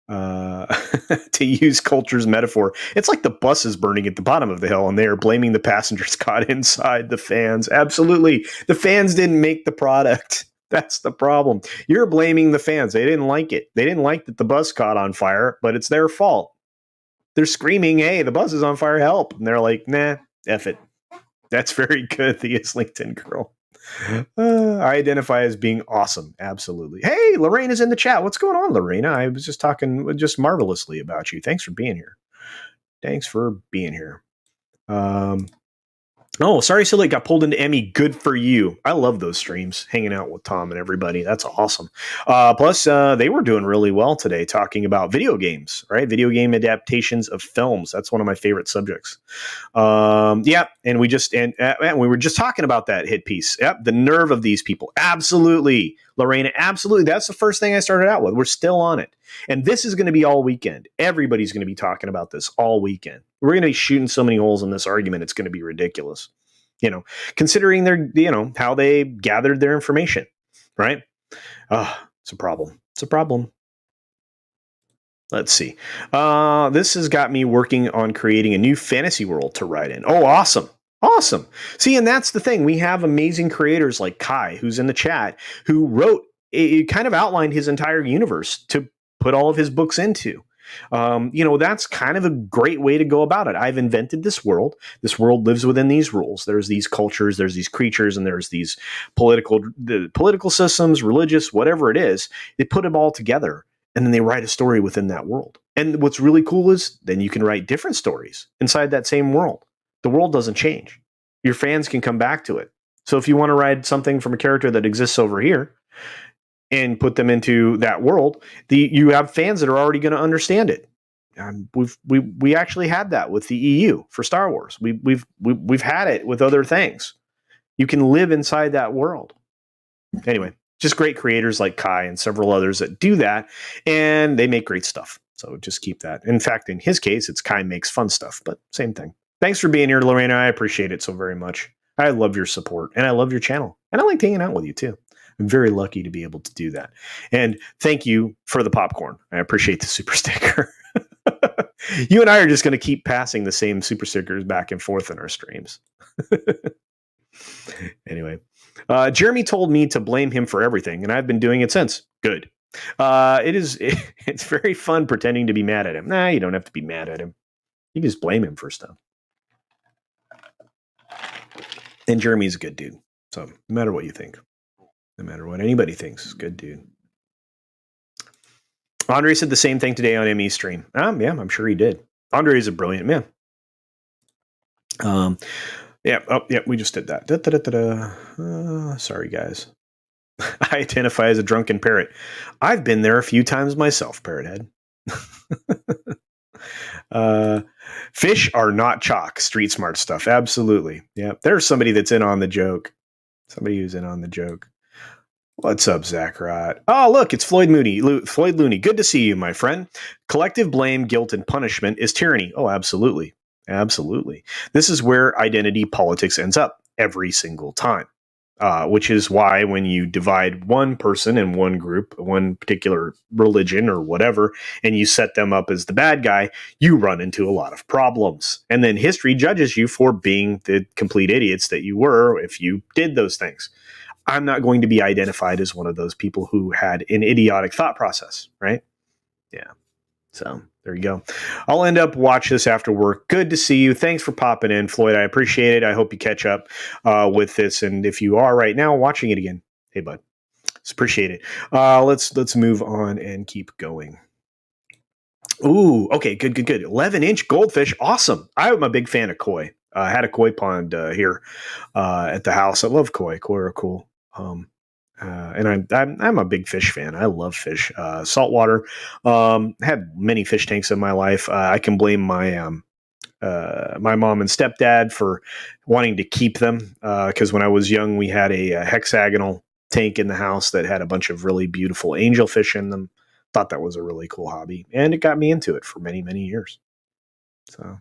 To use Culture's metaphor, it's like the bus is burning at the bottom of the hill and they are blaming the passengers caught inside the fans. Absolutely. The fans didn't make the product. That's the problem. You're blaming the fans. They didn't like it. They didn't like that the bus caught on fire, but it's their fault. They're screaming, hey, the bus is on fire, help. And they're like, nah, F it. That's very good, the Islington girl. I identify as being awesome. Absolutely. Hey, Lorena's in the chat. What's going on, Lorena? I was just talking just marvelously about you. Thanks for being here. Thanks for being here. Oh, sorry, Silly got pulled into Emmy. Good for you. I love those streams, hanging out with Tom and everybody. That's awesome. Plus, they were doing really well today, talking about video games, right? Video game adaptations of films. That's one of my favorite subjects. Yeah, and we were just talking about that hit piece. Yep, the nerve of these people. Absolutely, Lorena. Absolutely. That's the first thing I started out with. We're still on it, and this is going to be all weekend. Everybody's going to be talking about this all weekend. We're going to be shooting so many holes in this argument. It's going to be ridiculous. Considering how they gathered their information, right? It's a problem. It's a problem. Let's see. This has got me working on creating a new fantasy world to write in. Oh, awesome. Awesome. See, and that's the thing. We have amazing creators like Kai, who's in the chat, who wrote, it kind of outlined his entire universe to put all of his books into. That's kind of a great way to go about it. I've invented this world. This world lives within these rules. There's these cultures, there's these creatures, and there's these political systems, religious, whatever it is. They put them all together, and then they write a story within that world. And what's really cool is then you can write different stories inside that same world. The world doesn't change. Your fans can come back to it. So if you want to write something from a character that exists over here and put them into that world, you have fans that are already going to understand it. We actually had that with the EU for Star Wars. We've had it with other things. You can live inside that world. Anyway, just great creators like Kai and several others that do that, and they make great stuff. So just keep that. In fact, in his case, it's Kai makes fun stuff, but same thing. Thanks for being here, Lorena. I appreciate it so very much. I love your support, and I love your channel, and I like hanging out with you too. I'm very lucky to be able to do that. And thank you for the popcorn. I appreciate the super sticker. You and I are just going to keep passing the same super stickers back and forth in our streams. Anyway, Jeremy told me to blame him for everything, and I've been doing it since. Good. It's very fun pretending to be mad at him. Nah, you don't have to be mad at him. You can just blame him for stuff. And Jeremy's a good dude. So no matter what you think, no matter what anybody thinks, good dude. Andre said the same thing today on ME's stream. Yeah, I'm sure he did. Andre is a brilliant man. Yeah. Oh, yeah. We just did that. Sorry, guys. I identify as a drunken parrot. I've been there a few times myself, Parrothead. uh, Fish are not chalk. Street smart stuff. Absolutely. Yeah. There's somebody that's in on the joke. Somebody who's in on the joke. What's up, Zacharot? Oh, look, it's Floyd Mooney. Floyd Looney. Good to see you, my friend. Collective blame, guilt, and punishment is tyranny. Oh, absolutely. Absolutely. This is where identity politics ends up every single time. Which is why when you divide one person in one group, one particular religion or whatever, and you set them up as the bad guy, you run into a lot of problems. And then history judges you for being the complete idiots that you were if you did those things. I'm not going to be identified as one of those people who had an idiotic thought process, right? Yeah. So there you go. I'll end up watch this after work. Good to see you. Thanks for popping in, Floyd. I appreciate it. I hope you catch up with this. And if you are right now watching it again, hey, bud, just appreciate it. Let's move on and keep going. Ooh, okay, good. 11-inch goldfish, awesome. I'm a big fan of koi. I had a koi pond here at the house. I love koi. Koi are cool. And I'm a big fish fan. I love fish. Saltwater. Had many fish tanks in my life. I can blame my my mom and stepdad for wanting to keep them because when I was young, we had a hexagonal tank in the house that had a bunch of really beautiful angelfish in them. Thought that was a really cool hobby, and it got me into it for many years. So.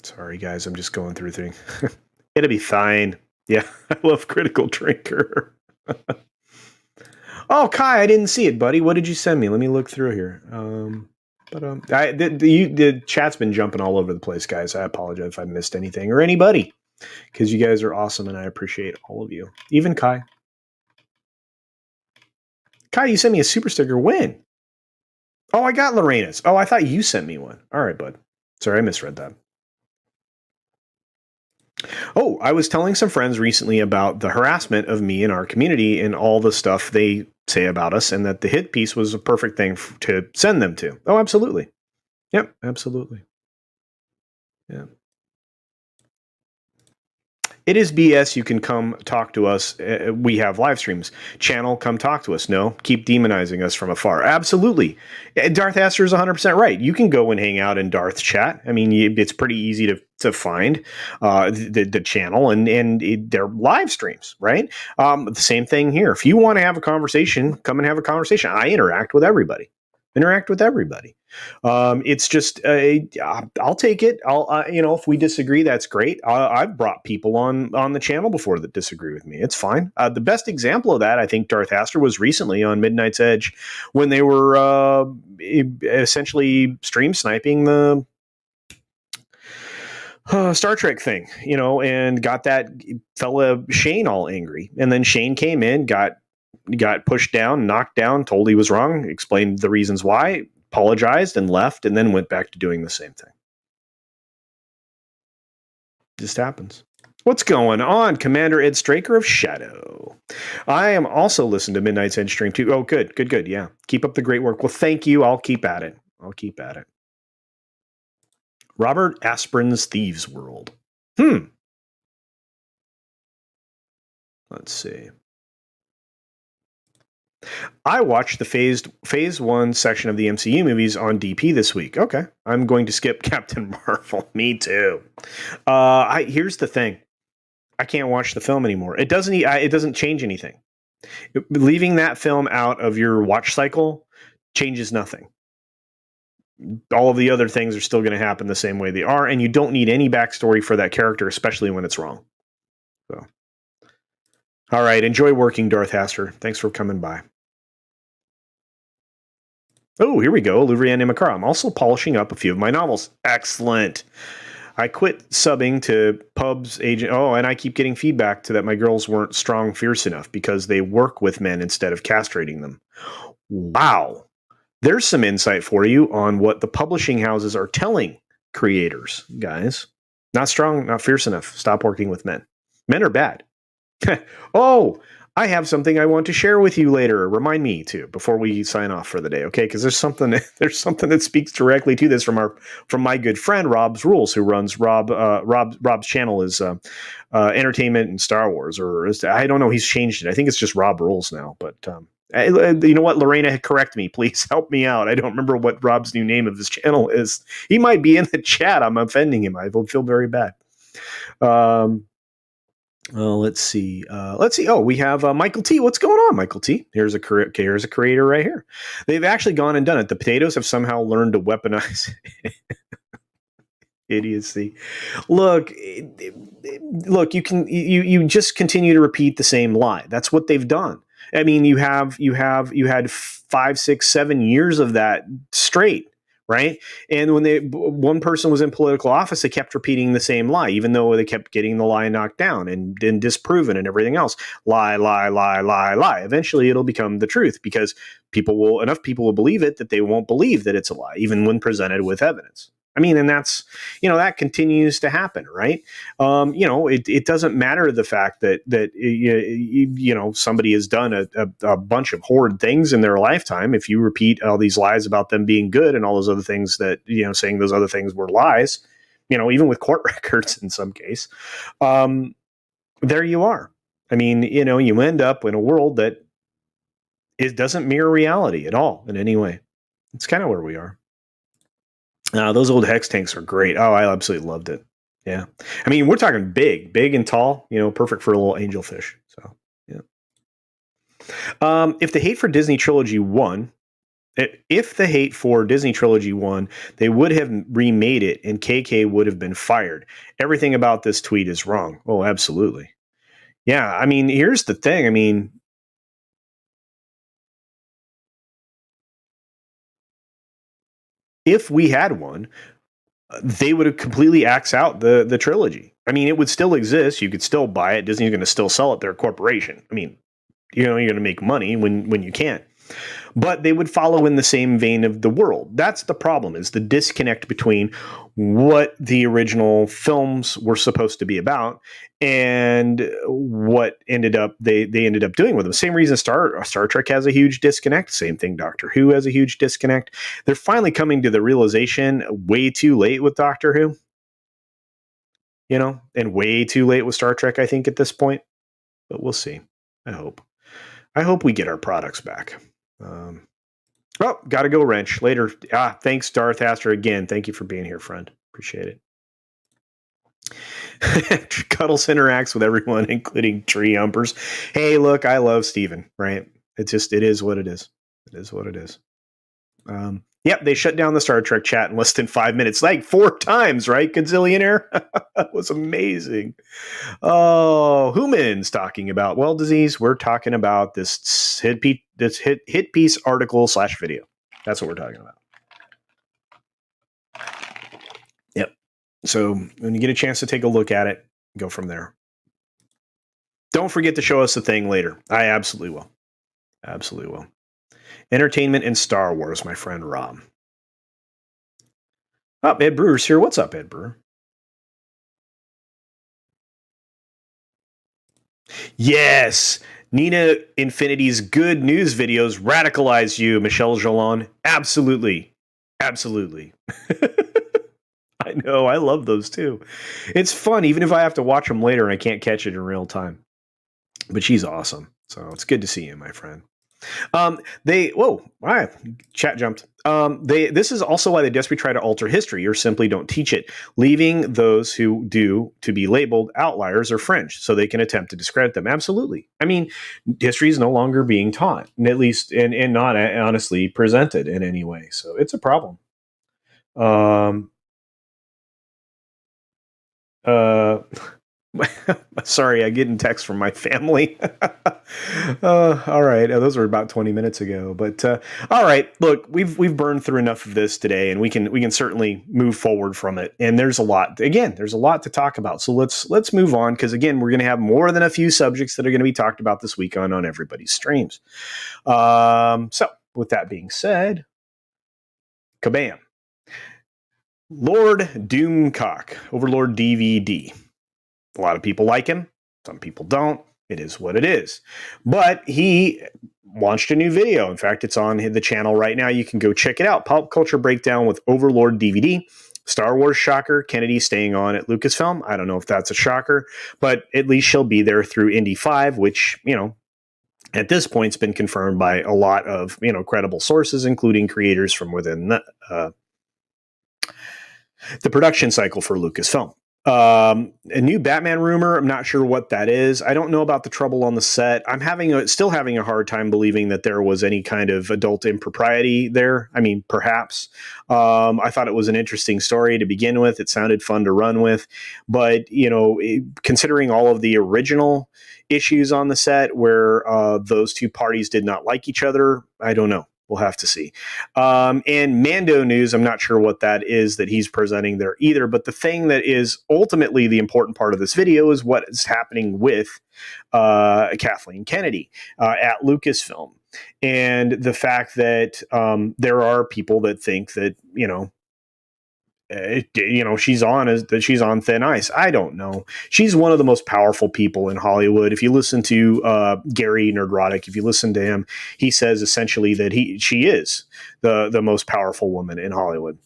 Sorry, guys. I'm just going through things. It'll be fine. Yeah, I love Critical Drinker. Oh, Kai, I didn't see it, buddy. What did you send me? Let me look through here. The chat's been jumping all over the place, guys. I apologize if I missed anything or anybody, because you guys are awesome and I appreciate all of you. Even Kai. Kai, you sent me a super sticker. When? Oh, I got Lorena's. Oh, I thought you sent me one. All right, bud. Sorry, I misread that. Oh, I was telling some friends recently about the harassment of me in our community and all the stuff they say about us, and that the hit piece was a perfect thing to send them to. Oh, absolutely. Yep, absolutely. Yeah. It is BS. You can come talk to us. We have live streams. Channel, come talk to us. No, keep demonizing us from afar. Absolutely. Darth Aster is 100% right. You can go and hang out in Darth chat. I mean, it's pretty easy to find the channel and their live streams, right? The same thing here. If you want to have a conversation, come and have a conversation. I interact with everybody. It's just I'll take it. If we disagree, that's great. I've brought people on the channel before that disagree with me. It's fine. The best example of that, I think, Darth Aster was recently on Midnight's Edge when they were essentially stream sniping the Star Trek thing, and got that fella Shane all angry, and then Shane came in, got pushed down, knocked down, told he was wrong, explained the reasons why, apologized and left, and then went back to doing the same thing. Just happens. What's going on, Commander Ed Straker of Shadow? I am also listening to Midnight's Edge stream too. Oh, good. Yeah. Keep up the great work. Well, thank you. I'll keep at it. Robert Asprin's Thieves World. Let's see. I watched the phase 1 section of the MCU movies on DP this week. Okay. I'm going to skip Captain Marvel. Me too. Here's the thing. I can't watch the film anymore. It doesn't change anything. Leaving that film out of your watch cycle changes nothing. All of the other things are still going to happen the same way they are, and you don't need any backstory for that character, especially when it's wrong. So, all right. Enjoy working, Darth Aster. Thanks for coming by. Oh, here we go. Louvrienne Makara. I'm also polishing up a few of my novels. Excellent. I quit subbing to Pub's agent. Oh, and I keep getting feedback to that my girls weren't strong, fierce enough because they work with men instead of castrating them. Wow. There's some insight for you on what the publishing houses are telling creators, guys. Not strong, not fierce enough. Stop working with men. Men are bad. Oh, I have something I want to share with you later. Remind me to before we sign off for the day, okay? Because there's something that speaks directly to this from my good friend Rob's Rules, who runs Rob's channel is entertainment and Star Wars, or I don't know. He's changed it. I think it's just Rob Rules now. But you know what, Lorena, correct me, please. Help me out. I don't remember what Rob's new name of his channel is. He might be in the chat. I'm offending him. I will feel very bad. Let's see. Oh, we have Michael T. What's going on, Michael T? Here's a creator right here. They've actually gone and done it. The potatoes have somehow learned to weaponize idiocy. Look, you just continue to repeat the same lie. That's what they've done. I mean, you had 5, 6, 7 years of that straight. Right. And when one person was in political office, they kept repeating the same lie, even though they kept getting the lie knocked down and disproven and everything else. Lie, lie, lie, lie, lie. Eventually it'll become the truth because enough people will believe it that they won't believe that it's a lie, even when presented with evidence. I mean, and that's, that continues to happen, right? It doesn't matter the fact that somebody has done a bunch of horrid things in their lifetime. If you repeat all these lies about them being good and all those other things that, saying those other things were lies, even with court records in some case, there you are. I mean, you end up in a world that it doesn't mirror reality at all in any way. It's kind of where we are. Those old hex tanks are great. Oh, I absolutely loved it. Yeah. I mean, we're talking big and tall, perfect for a little angelfish. So, yeah. If the hate for Disney trilogy won, they would have remade it and KK would have been fired. Everything about this tweet is wrong. Oh, absolutely. Yeah. I mean, here's the thing. I mean, if we had one, they would have completely axed out the trilogy. I mean, it would still exist. You could still buy it. Disney's going to still sell it. They're a corporation. I mean, you're going to make money when you can't. But they would follow in the same vein of the world. That's the problem, is the disconnect between what the original films were supposed to be about and what they ended up doing with them. Same reason Star Trek has a huge disconnect. Same thing Doctor Who has a huge disconnect. They're finally coming to the realization way too late with Doctor Who, and way too late with Star Trek, I think, at this point. But we'll see. I hope we get our products back. Gotta go, Wrench. Later. Thanks, Darth Aster, again. Thank you for being here, friend. Appreciate it. Cuddles interacts with everyone, including tree humpers. Hey, look, I love Steven, right? It is what it is. It is what it is. Yep, they shut down the Star Trek chat in less than 5 minutes, like 4 times, right? Gazillionaire? That was amazing. Oh, Human's talking about well disease. We're talking about this hit piece article / video. That's what we're talking about. Yep. So when you get a chance to take a look at it, go from there. Don't forget to show us the thing later. I absolutely will. Absolutely will. Entertainment and Star Wars, my friend Rob. Oh, Ed Brewer's here. What's up, Ed Brewer? Yes. Nina Infinity's good news videos radicalize you, Michelle Jalon. Absolutely. Absolutely. I know. I love those too. It's fun, even if I have to watch them later and I can't catch it in real time. But she's awesome. So it's good to see you, my friend. Chat jumped. This is also why they desperately try to alter history or simply don't teach it, leaving those who do to be labeled outliers or fringe so they can attempt to discredit them. Absolutely. I mean, history is no longer being taught, at least, and not honestly presented in any way. So it's a problem. Sorry, I get in text from my family. All right, those were about 20 minutes ago. But all right, look, we've burned through enough of this today, and we can certainly move forward from it. And there's a lot to talk about. So let's move on, because again, we're going to have more than a few subjects that are going to be talked about this week on everybody's streams. So with that being said, kabam. Lord Doomcock, Overlord DVD. A lot of people like him. Some people don't. It is what it is. But he launched a new video. In fact, it's on the channel right now. You can go check it out. Pop Culture Breakdown with Overlord DVD. Star Wars shocker, Kennedy staying on at Lucasfilm. I don't know if that's a shocker, but at least she'll be there through Indy 5, which, at this point, it's been confirmed by a lot of, credible sources, including creators from within the production cycle for Lucasfilm. A new Batman rumor. I'm not sure what that is. I don't know about the trouble on the set. I'm still having a hard time believing that there was any kind of adult impropriety there. I mean, perhaps. I thought it was an interesting story to begin with. It sounded fun to run with, but considering all of the original issues on the set where those two parties did not like each other, I don't know. We'll have to see. And Mando news, I'm not sure what that is that he's presenting there either. But the thing that is ultimately the important part of this video is what is happening with Kathleen Kennedy at Lucasfilm. And the fact that there are people that think that, she's on thin ice. I don't know. She's one of the most powerful people in Hollywood. If you listen to Gary Nerdrotic, if you listen to him, he says essentially that she is the most powerful woman in Hollywood.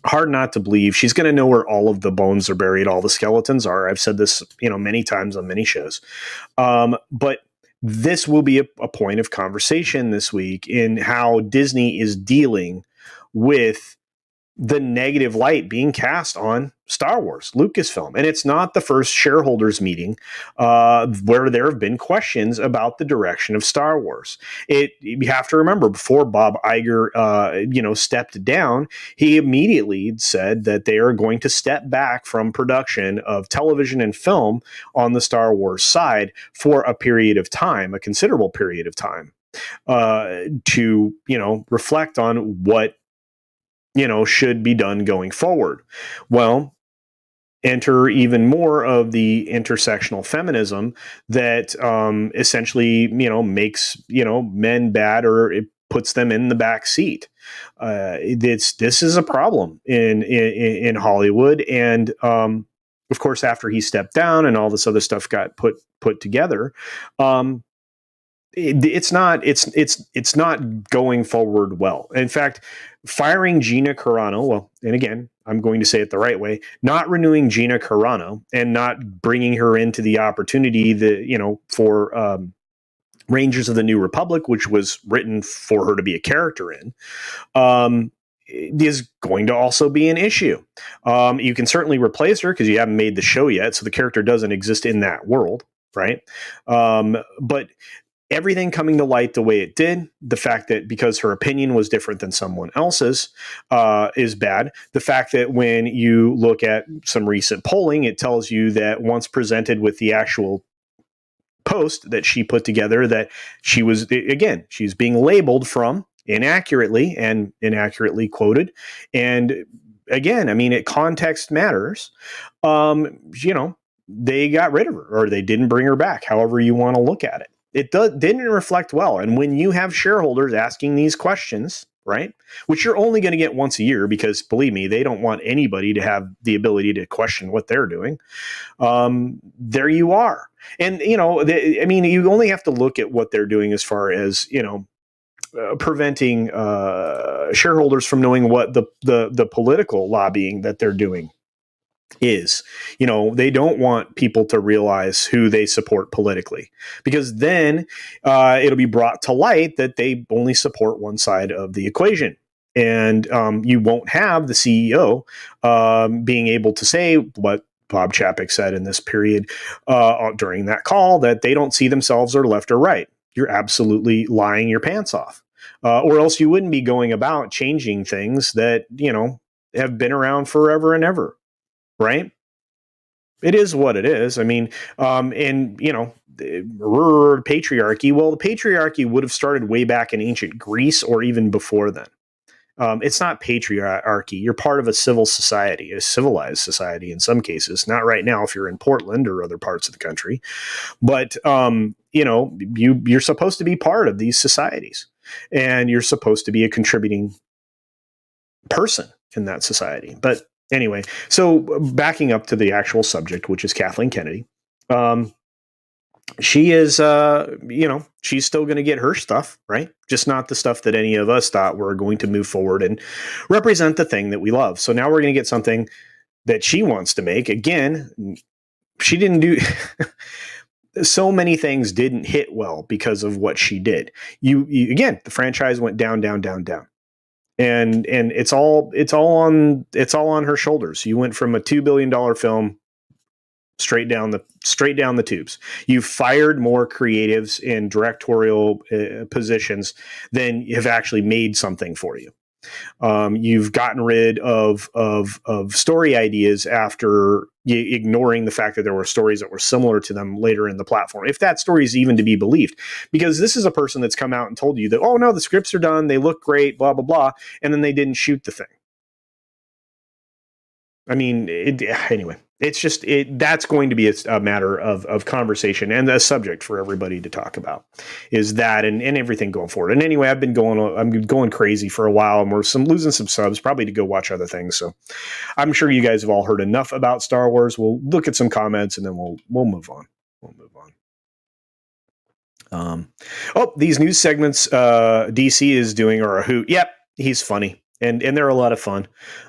Hard not to believe. She's going to know where all of the bones are buried, all the skeletons are. I've said this, many times on many shows. But this will be a point of conversation this week in how Disney is dealing with the negative light being cast on Star Wars, Lucasfilm. And it's not the first shareholders meeting where there have been questions about the direction of Star Wars. You have to remember, before Bob Iger, stepped down, he immediately said that they are going to step back from production of television and film on the Star Wars side for a period of time, a considerable period of time, to, reflect on what should be done going forward. Well, enter even more of the intersectional feminism that essentially, makes, men bad, or it puts them in the back seat. This is a problem in Hollywood. And of course, after he stepped down and all this other stuff got put together, it's not going forward well. In fact, firing Gina Carano, well, and again, I'm going to say it the right way, not renewing Gina Carano and not bringing her into the opportunity that, for Rangers of the New Republic, which was written for her to be a character in, is going to also be an issue. You can certainly replace her because you haven't made the show yet, so the character doesn't exist in that world, right? But everything coming to light the way it did, the fact that because her opinion was different than someone else's is bad. The fact that when you look at some recent polling, it tells you that once presented with the actual post that she put together, that she's being labeled from inaccurately and inaccurately quoted. And again, I mean, context matters. They got rid of her, or they didn't bring her back, however you want to look at it. It didn't reflect well. And when you have shareholders asking these questions, right, which you're only going to get once a year, because believe me, they don't want anybody to have the ability to question what they're doing. There you are. And, you only have to look at what they're doing as far as, preventing shareholders from knowing what the political lobbying that they're doing is. They don't want people to realize who they support politically, because then it'll be brought to light that they only support one side of the equation. And you won't have the CEO being able to say what Bob Chapek said in this period during that call, that they don't see themselves or left or right. You're absolutely lying your pants off. Or else you wouldn't be going about changing things that, have been around forever and ever. Right? It is what it is. I mean, patriarchy. Well, the patriarchy would have started way back in ancient Greece or even before then. It's not patriarchy. You're part of a civil society, a civilized society in some cases. Not right now if you're in Portland or other parts of the country. But, you're supposed to be part of these societies. And you're supposed to be a contributing person in that society. But anyway, so backing up to the actual subject, which is Kathleen Kennedy. she is, she's still going to get her stuff, right? Just not the stuff that any of us thought were going to move forward and represent the thing that we love. So now we're going to get something that she wants to make. Again, she didn't do so many things didn't hit well because of what she did. You again, the franchise went down, down, down, down. And it's all on her shoulders. You went from a $2 billion film straight down the tubes. You fired more creatives in directorial positions than have actually made something for you. You've gotten rid of story ideas after ignoring the fact that there were stories that were similar to them later in the platform. If that story is even to be believed, because this is a person that's come out and told you that, oh no, the scripts are done, they look great, blah blah blah, and then they didn't shoot the thing. I mean, anyway, it's just that's going to be a matter of conversation and a subject for everybody to talk about is that and everything going forward. And anyway, I'm going crazy for a while and we're losing some subs probably to go watch other things. So I'm sure you guys have all heard enough about Star Wars. We'll look at some comments and then we'll move on. We'll move on. These news segments DC is doing are a hoot. Yep, he's funny. And they're a lot of fun,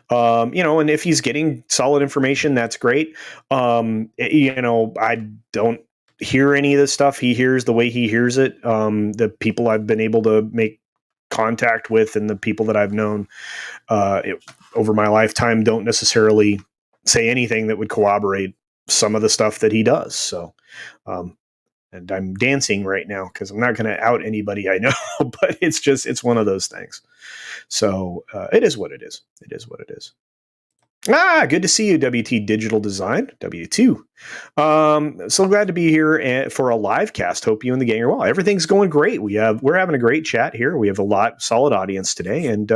and if he's getting solid information, that's great. I don't hear any of this stuff he hears the way he hears it. The people I've been able to make contact with and the people that I've known over my lifetime don't necessarily say anything that would corroborate some of the stuff that he does. So, and I'm dancing right now because I'm not going to out anybody I know, but it's one of those things. So it is what it is. It is what it is. Good to see you, WT Digital Design, W2. So glad to be here for a live cast. Hope you and the gang are well. Everything's going great. We're having a great chat here. We have a solid audience today, and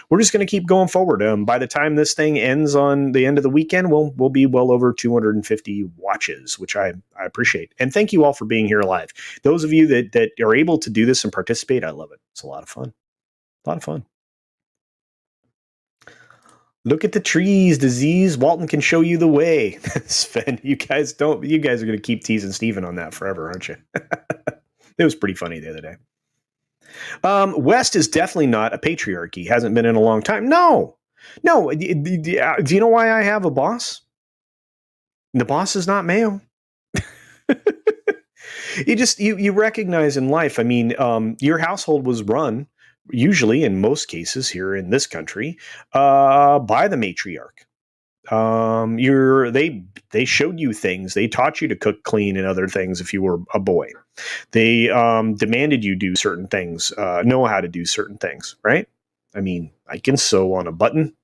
we're just going to keep going forward. By the time this thing ends on the end of the weekend, we'll be well over 250 watches, which I appreciate. And thank you all for being here live. Those of you that are able to do this and participate, I love it. It's a lot of fun. A lot of fun. Look at the trees, disease. Walton can show you the way. Sven, you guys are going to keep teasing Steven on that forever, aren't you? It was pretty funny the other day. West is definitely not a patriarchy. Hasn't been in a long time. No. Do you know why I have a boss? The boss is not male. You recognize in life. I mean, your household was run usually in most cases here in this country, by the matriarch. They showed you things. They taught you to cook, clean, and other things if you were a boy. They demanded you do certain things, know how to do certain things, right? I mean, I can sew on a button,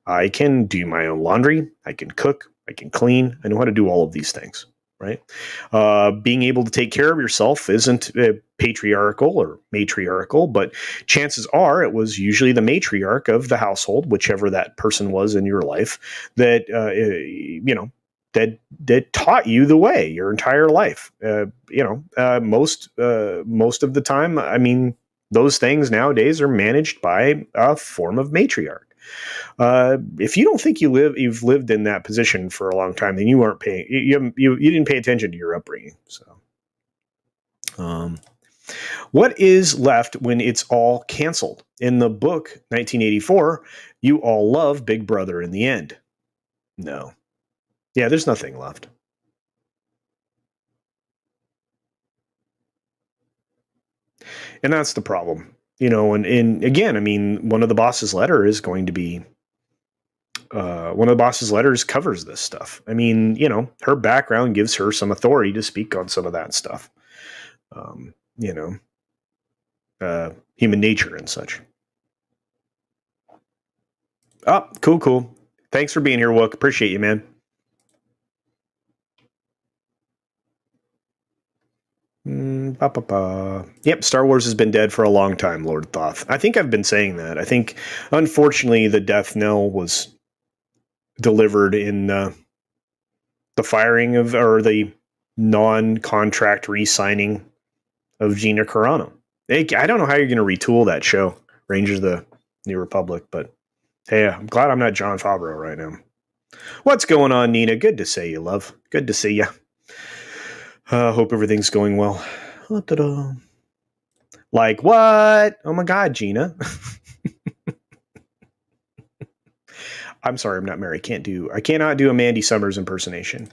I can do my own laundry. I can cook. I can clean. I know how to do all of these things. Right? Being able to take care of yourself isn't patriarchal or matriarchal, but chances are it was usually the matriarch of the household, whichever that person was in your life, that that taught you the way your entire life. Most of the time, I mean, those things nowadays are managed by a form of matriarch. If you don't think you've lived in that position for a long time, then you aren't paying. You didn't pay attention to your upbringing. So, what is left when it's all canceled? In the book 1984, you all love Big Brother in the end. No, there's nothing left. And that's the problem, and again, I mean, one of the boss's letter is going to be. One of the boss's letters covers this stuff. I mean, her background gives her some authority to speak on some of that stuff. Human nature and such. Oh, cool. Thanks for being here, Wook. Appreciate you, man. Yep, Star Wars has been dead for a long time, Lord Thoth. I think I've been saying that. I think, unfortunately, the death knell was delivered in the firing of, or the non-contract re-signing of Gina Carano. I don't know how you're going to retool that show, Rangers of the New Republic, but hey, I'm glad I'm not Jon Favreau right now. What's going on, Nina? Good to see you, love. Good to see you. Hope everything's going well. Ta-da. Like what? Oh my God, Gina. I'm sorry, I'm not married. I cannot do a Mandy Summers impersonation.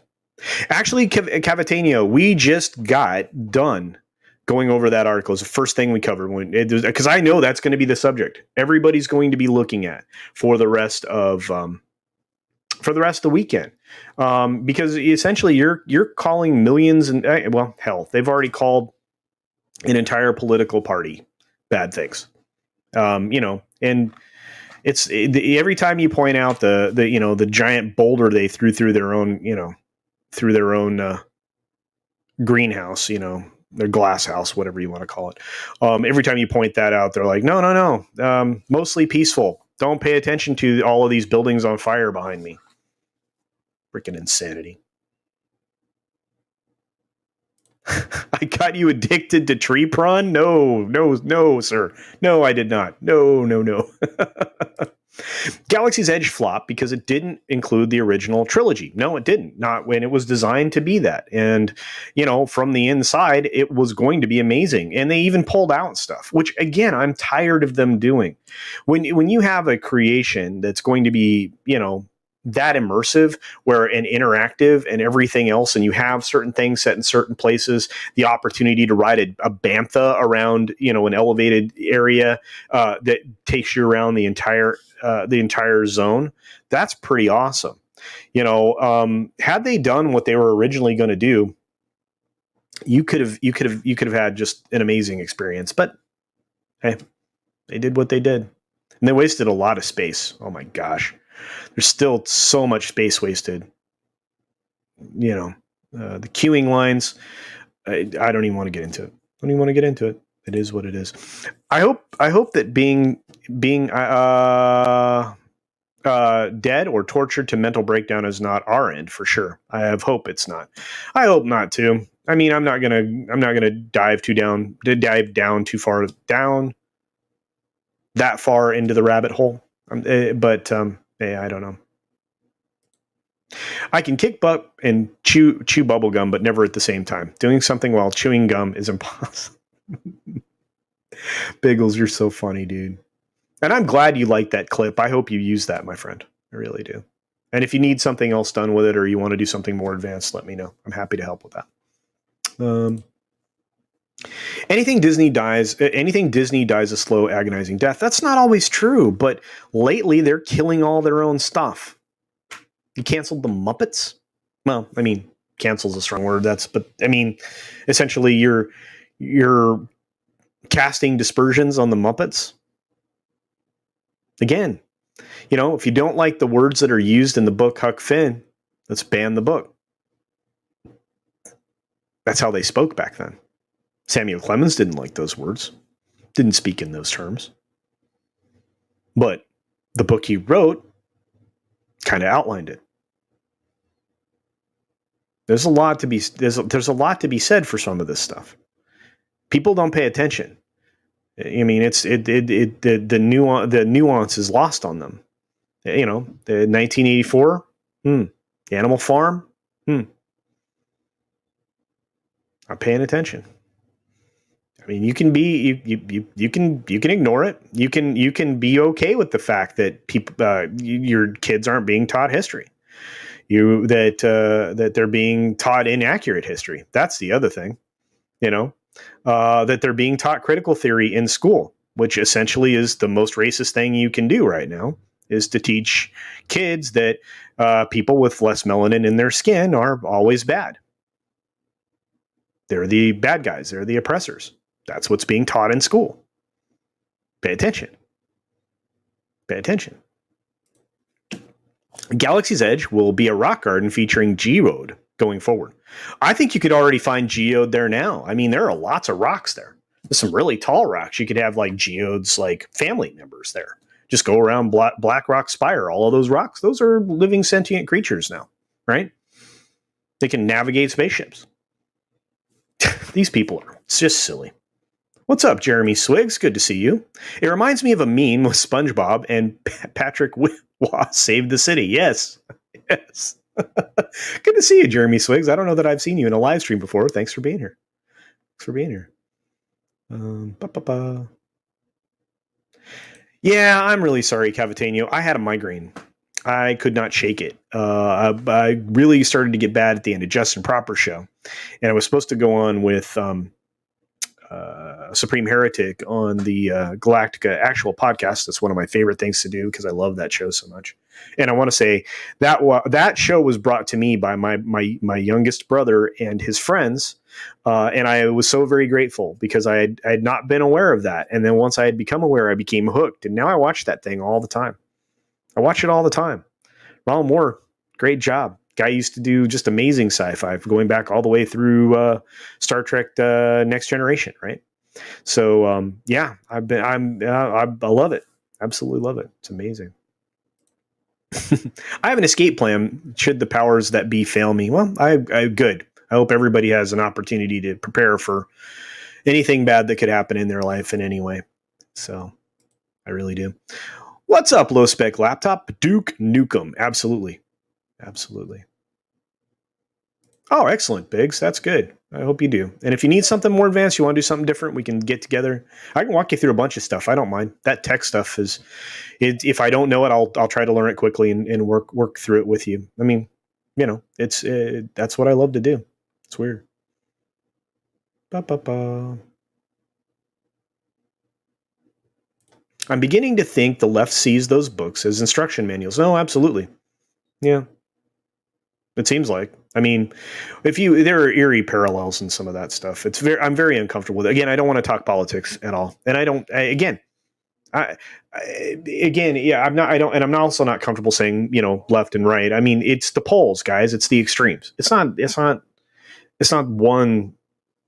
Actually, Cavatanio, we just got done going over that article. It's the first thing we covered because I know that's going to be the subject everybody's going to be looking at for the rest of the weekend. Because essentially you're calling millions and well, hell, they've already called an entire political party bad things. And every time you point out the giant boulder they threw through their own greenhouse, their glass house, whatever you want to call it. Every time you point that out, they're like, no, mostly peaceful. Don't pay attention to all of these buildings on fire behind me. Freaking insanity. I got you addicted to tree prawn? No, sir. No, I did not. No. Galaxy's Edge flopped because it didn't include the original trilogy. No, it didn't. Not when it was designed to be that. And, from the inside, it was going to be amazing. And they even pulled out stuff, which, again, I'm tired of them doing. When you have a creation that's going to be, that immersive and interactive and everything else, and you have certain things set in certain places, the opportunity to ride a bantha around an elevated area that takes you around the entire zone, that's pretty awesome. Had they done what they were originally going to do, you could have had just an amazing experience. But hey, they did what they did, and they wasted a lot of space. Oh my gosh. There's still so much space wasted. The queuing lines. I don't even want to get into it. It is what it is. I hope that being dead or tortured to mental breakdown is not our end for sure. I have hope it's not. I hope not too. I mean, I'm not gonna dive down too far down that far into the rabbit hole. But I don't know. I can kick butt and chew bubble gum, but never at the same time. Doing something while chewing gum is impossible. Biggles, you're so funny, dude. And I'm glad you like that clip. I hope you use that, my friend. I really do. And if you need something else done with it or you want to do something more advanced, let me know. I'm happy to help with that. Anything Disney dies a slow, agonizing death. That's not always true, but lately they're killing all their own stuff. You canceled the Muppets? Well, I mean, cancel's a strong word. Essentially you're casting dispersions on the Muppets. Again, if you don't like the words that are used in the book Huck Finn, let's ban the book. That's how they spoke back then. Samuel Clemens didn't like those words, didn't speak in those terms. But the book he wrote kind of outlined it. There's a lot to be said for some of this stuff. People don't pay attention. I mean, the nuance is lost on them. The 1984, Animal Farm, not paying attention. I mean, you can ignore it. You can be okay with the fact that your kids aren't being taught history. That they're being taught inaccurate history. That's the other thing. That they're being taught critical theory in school, which essentially is the most racist thing you can do right now, is to teach kids that people with less melanin in their skin are always bad. They're the bad guys. They're the oppressors. That's what's being taught in school. Pay attention. Galaxy's Edge will be a rock garden featuring geode going forward. I think you could already find geode there now. I mean, there are lots of rocks there. There's some really tall rocks. You could have like geodes, like family members there. Just go around Black Rock Spire. All of those rocks, those are living sentient creatures now, right? They can navigate spaceships. These people it's just silly. What's up, Jeremy Swiggs? Good to see you. It reminds me of a meme with SpongeBob and Patrick Waugh saved the city. Yes. Good to see you, Jeremy Swiggs. I don't know that I've seen you in a live stream before. Thanks for being here. Thanks for being here. Ba-ba-ba. Yeah, I'm really sorry, Cavatanio. I had a migraine. I could not shake it. I really started to get bad at the end of Justin Proper show, and I was supposed to go on with Supreme Heretic on the Galactica actual podcast. That's one of my favorite things to do because I love that show so much. And I want to say that that show was brought to me by my youngest brother and his friends. And I was so very grateful because I had not been aware of that. And then once I had become aware, I became hooked. And now I watch that thing all the time. I watch it all the time. Ronald Moore, great job. Guy used to do just amazing sci-fi, going back all the way through Star Trek: Next Generation, right? So yeah, I love it. Absolutely love it. It's amazing. I have an escape plan should the powers that be fail me. Well, I good. I hope everybody has an opportunity to prepare for anything bad that could happen in their life in any way. So I really do. What's up, low spec laptop? Duke Nukem. Absolutely. Absolutely. Oh, excellent, Biggs. That's good. I hope you do. And if you need something more advanced, you want to do something different, we can get together. I can walk you through a bunch of stuff. I don't mind. That tech stuff is, if I don't know it, I'll try to learn it quickly and work through it with you. I mean, you know, it's that's what I love to do. It's weird. Ba-ba-ba. I'm beginning to think the left sees those books as instruction manuals. No, absolutely. Yeah. It seems like. I mean, there are eerie parallels in some of that stuff. I'm very uncomfortable with it. Again, I don't want to talk politics at all, and yeah, I'm not also not comfortable saying left and right. I mean, it's the poles, guys. It's the extremes. It's not one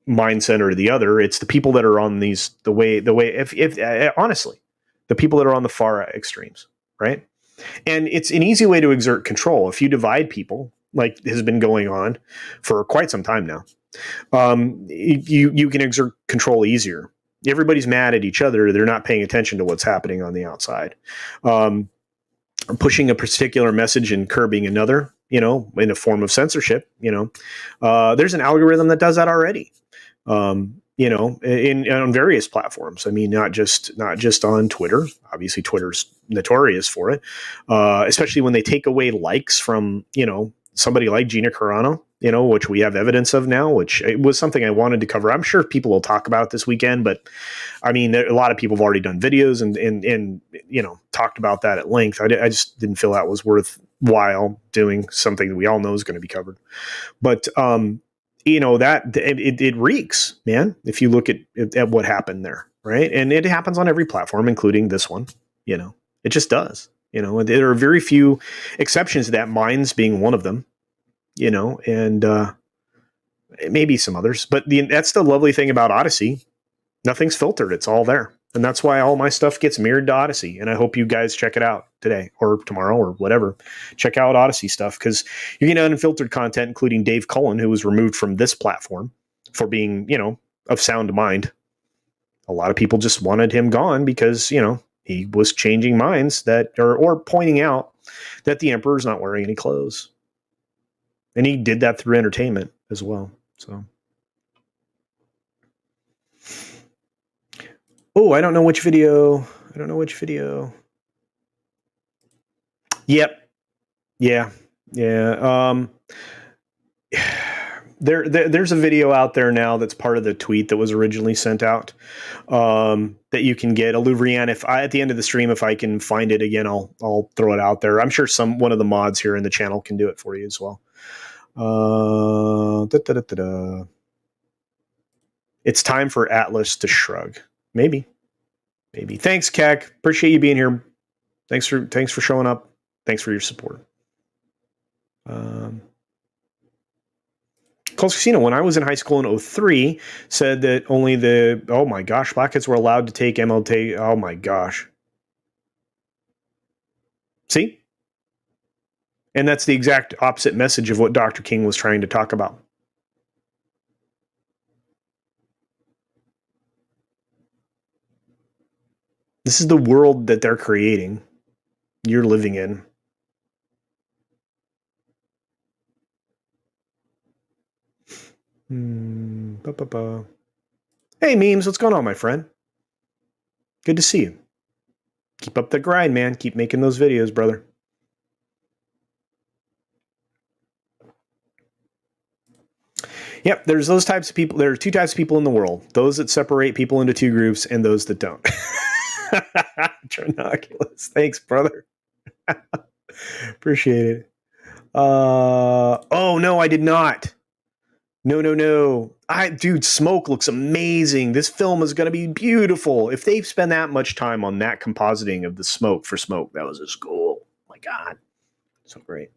mindset or the other. It's the people that are on the way. If honestly, the people that are on the far extremes, right? And it's an easy way to exert control if you divide people, like has been going on for quite some time now. You can exert control easier. Everybody's mad at each other. They're not paying attention to what's happening on the outside. Pushing a particular message and curbing another, in a form of censorship. There's an algorithm that does that already. On various platforms. I mean, not just on Twitter. Obviously, Twitter's notorious for it, especially when they take away likes from somebody like Gina Carano, which we have evidence of now, which it was something I wanted to cover. I'm sure people will talk about it this weekend, but I mean, a lot of people have already done videos and talked about that at length. I just didn't feel that was worthwhile doing something that we all know is going to be covered. But that it reeks, man. If you look at what happened there, right? And it happens on every platform, including this one. It just does. There are very few exceptions to that. Mine's being one of them. And maybe some others. But that's the lovely thing about Odyssey. Nothing's filtered. It's all there. And that's why all my stuff gets mirrored to Odyssey. And I hope you guys check it out today or tomorrow or whatever. Check out Odyssey stuff because you're getting unfiltered content, including Dave Cullen, who was removed from this platform for being, of sound mind. A lot of people just wanted him gone because, he was changing minds or pointing out that the emperor's not wearing any clothes. And he did that through entertainment as well. So. Oh, I don't know which video. Yep. Yeah. There's a video out there now that's part of the tweet that was originally sent out that you can get. Aluvrian, at the end of the stream, if I can find it again, I'll throw it out there. I'm sure one of the mods here in the channel can do it for you as well. It's time for Atlas to shrug. Maybe. Thanks, Keck. Appreciate you being here. Thanks for showing up. Thanks for your support. CultureCasino, when I was in high school in 2003, said that only black kids were allowed to take MLT. Oh my gosh. See? And that's the exact opposite message of what Dr. King was trying to talk about. This is the world that they're creating. You're living in. Ba-ba-ba. Hey, Memes, what's going on, my friend? Good to see you. Keep up the grind, man. Keep making those videos, brother. Yep, there's those types of people. There are two types of people in the world: those that separate people into two groups, and those that don't. Trinoculus, thanks, brother. Appreciate it. Oh no, I did not. No. Dude, Smoke looks amazing. This film is going to be beautiful. If they spend that much time on that compositing of the smoke for Smoke, that was just cool. Oh my God, so great.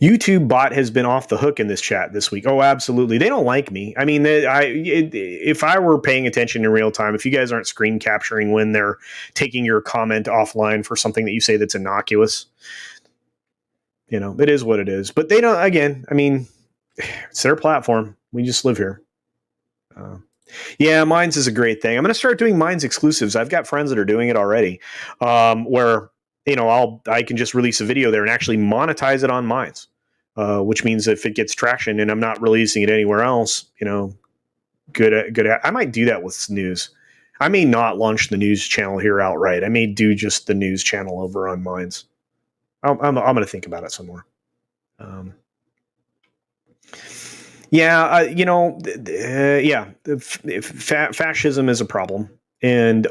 YouTube bot has been off the hook in this chat this week. Oh, absolutely. They don't like me. I mean, if I were paying attention in real time, if you guys aren't screen capturing when they're taking your comment offline for something that you say that's innocuous, it is what it is. But they don't, again, I mean, it's their platform. We just live here. Yeah, Minds is a great thing. I'm going to start doing Minds exclusives. I've got friends that are doing it already, where I can just release a video there and actually monetize it on Minds, which means if it gets traction and I'm not releasing it anywhere else, good. I might do that with news. I may not launch the news channel here outright. I may do just the news channel over on Minds. I'm going to think about it some more. Yeah, fascism is a problem, and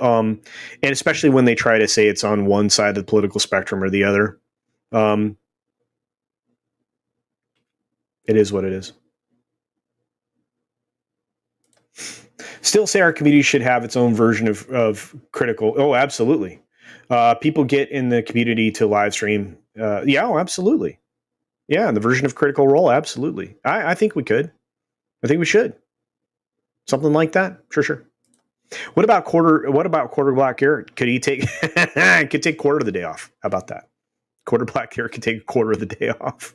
especially when they try to say it's on one side of the political spectrum or the other. It is what it is. Still say our community should have its own version of critical. Oh, absolutely. People get in the community to live stream. Absolutely. Yeah, the version of Critical Role, absolutely. I think we could. I think we should. Something like that. Sure. What about quarter black Garrett? Could he take could take quarter of the day off? How about that? Quarter black Garrett could take a quarter of the day off.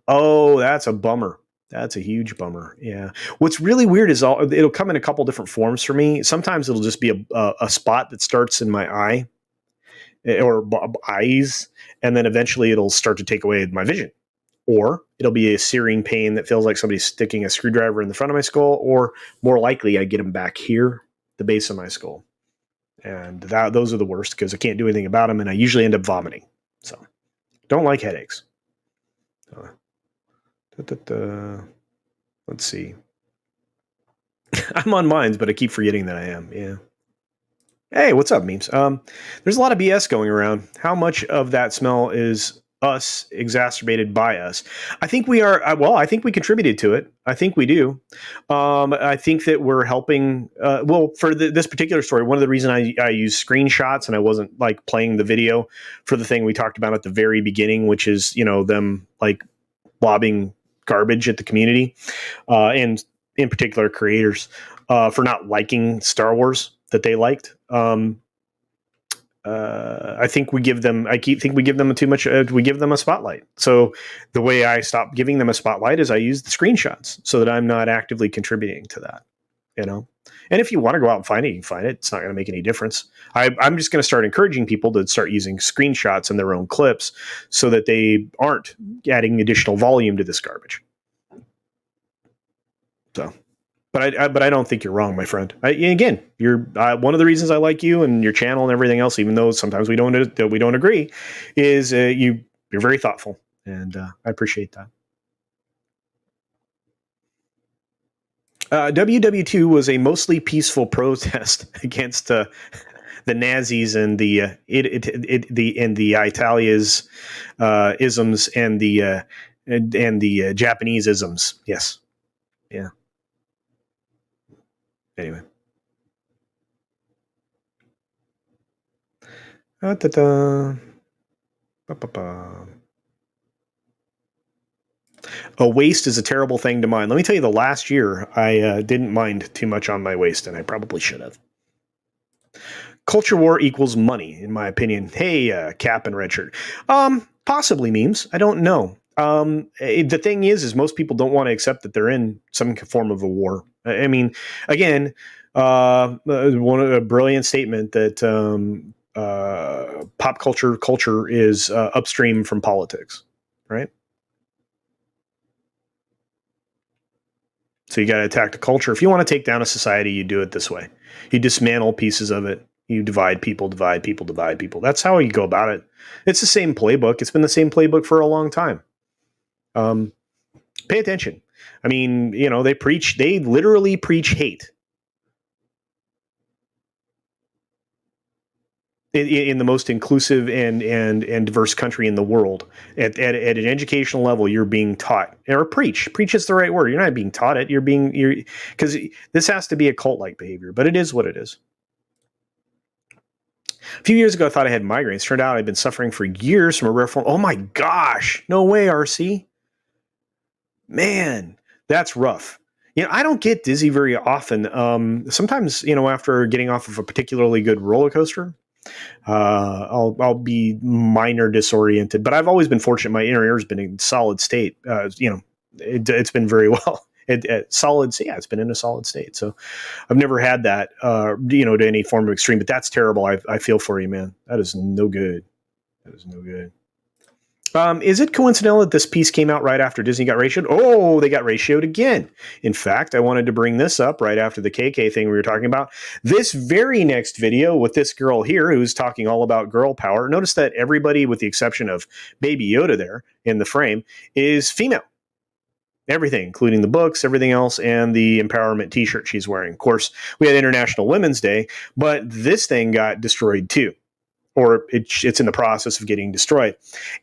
Oh, that's a bummer. That's a huge bummer. Yeah. What's really weird is it'll come in a couple different forms for me. Sometimes it'll just be a spot that starts in my eye or eyes, and then eventually it'll start to take away my vision. Or it'll be a searing pain that feels like somebody's sticking a screwdriver in the front of my skull, or more likely I get them back here, the base of my skull. And those are the worst because I can't do anything about them, and I usually end up vomiting. So don't like headaches. Let's see. I'm on Minds, but I keep forgetting that I am. Yeah. Hey, what's up, Memes? There's a lot of BS going around. How much of that smell is us exacerbated by us? I think we are. I think we contributed to it. I think we do. I think that we're helping. For this particular story, one of the reasons I use screenshots and I wasn't like playing the video for the thing we talked about at the very beginning, which is them like lobbing garbage at the community, and in particular creators for not liking Star Wars that they liked. I think we give them. Think we give them too much. We give them a spotlight. So the way I stop giving them a spotlight is I use the screenshots so that I'm not actively contributing to that. And if you want to go out and find it, you can find it. It's not going to make any difference. I'm just going to start encouraging people to start using screenshots in their own clips so that they aren't adding additional volume to this garbage. So. But I don't think you're wrong, my friend. Again, you're one of the reasons I like you and your channel and everything else, even though sometimes we don't agree, is you're very thoughtful, and I appreciate that. WW2 was a mostly peaceful protest against the Nazis and the Italias isms and the Japanese isms. Yes, yeah. Anyway. A waist is a terrible thing to mind. Let me tell you, the last year I didn't mind too much on my waist, and I probably should have. Culture war equals money, in my opinion. Hey, Cap and Redshirt. Possibly Memes. I don't know. The thing is most people don't want to accept that they're in some form of a war. I mean, again, a brilliant statement that pop culture is upstream from politics, right? So you got to attack the culture. If you want to take down a society, you do it this way. You dismantle pieces of it. You divide people, divide people, divide people. That's how you go about it. It's the same playbook. It's been the same playbook for a long time. Pay attention. I mean, they literally preach hate in the most inclusive and diverse country in the world. At an educational level, you're being taught, or preach is the right word. You're not being taught it. Because this has to be a cult-like behavior, but it is what it is. A few years ago, I thought I had migraines. Turned out I'd been suffering for years from a rare form. Oh my gosh. No way, RC. Man, that's rough. I don't get dizzy very often. Sometimes, after getting off of a particularly good roller coaster, I'll be minor disoriented, but I've always been fortunate. My inner ear has been in solid state. It's been very well. Solid. Yeah, it's been in a solid state. So I've never had that, to any form of extreme, but that's terrible. I feel for you, man. That is no good. That is no good. Is it coincidental that this piece came out right after Disney got ratioed? Oh, they got ratioed again. In fact, I wanted to bring this up right after the KK thing we were talking about. This very next video with this girl here who's talking all about girl power. Notice that everybody, with the exception of Baby Yoda there in the frame, is female. Everything, including the books, everything else, and the empowerment t-shirt she's wearing. Of course, we had International Women's Day, but this thing got destroyed too. Or it's in the process of getting destroyed.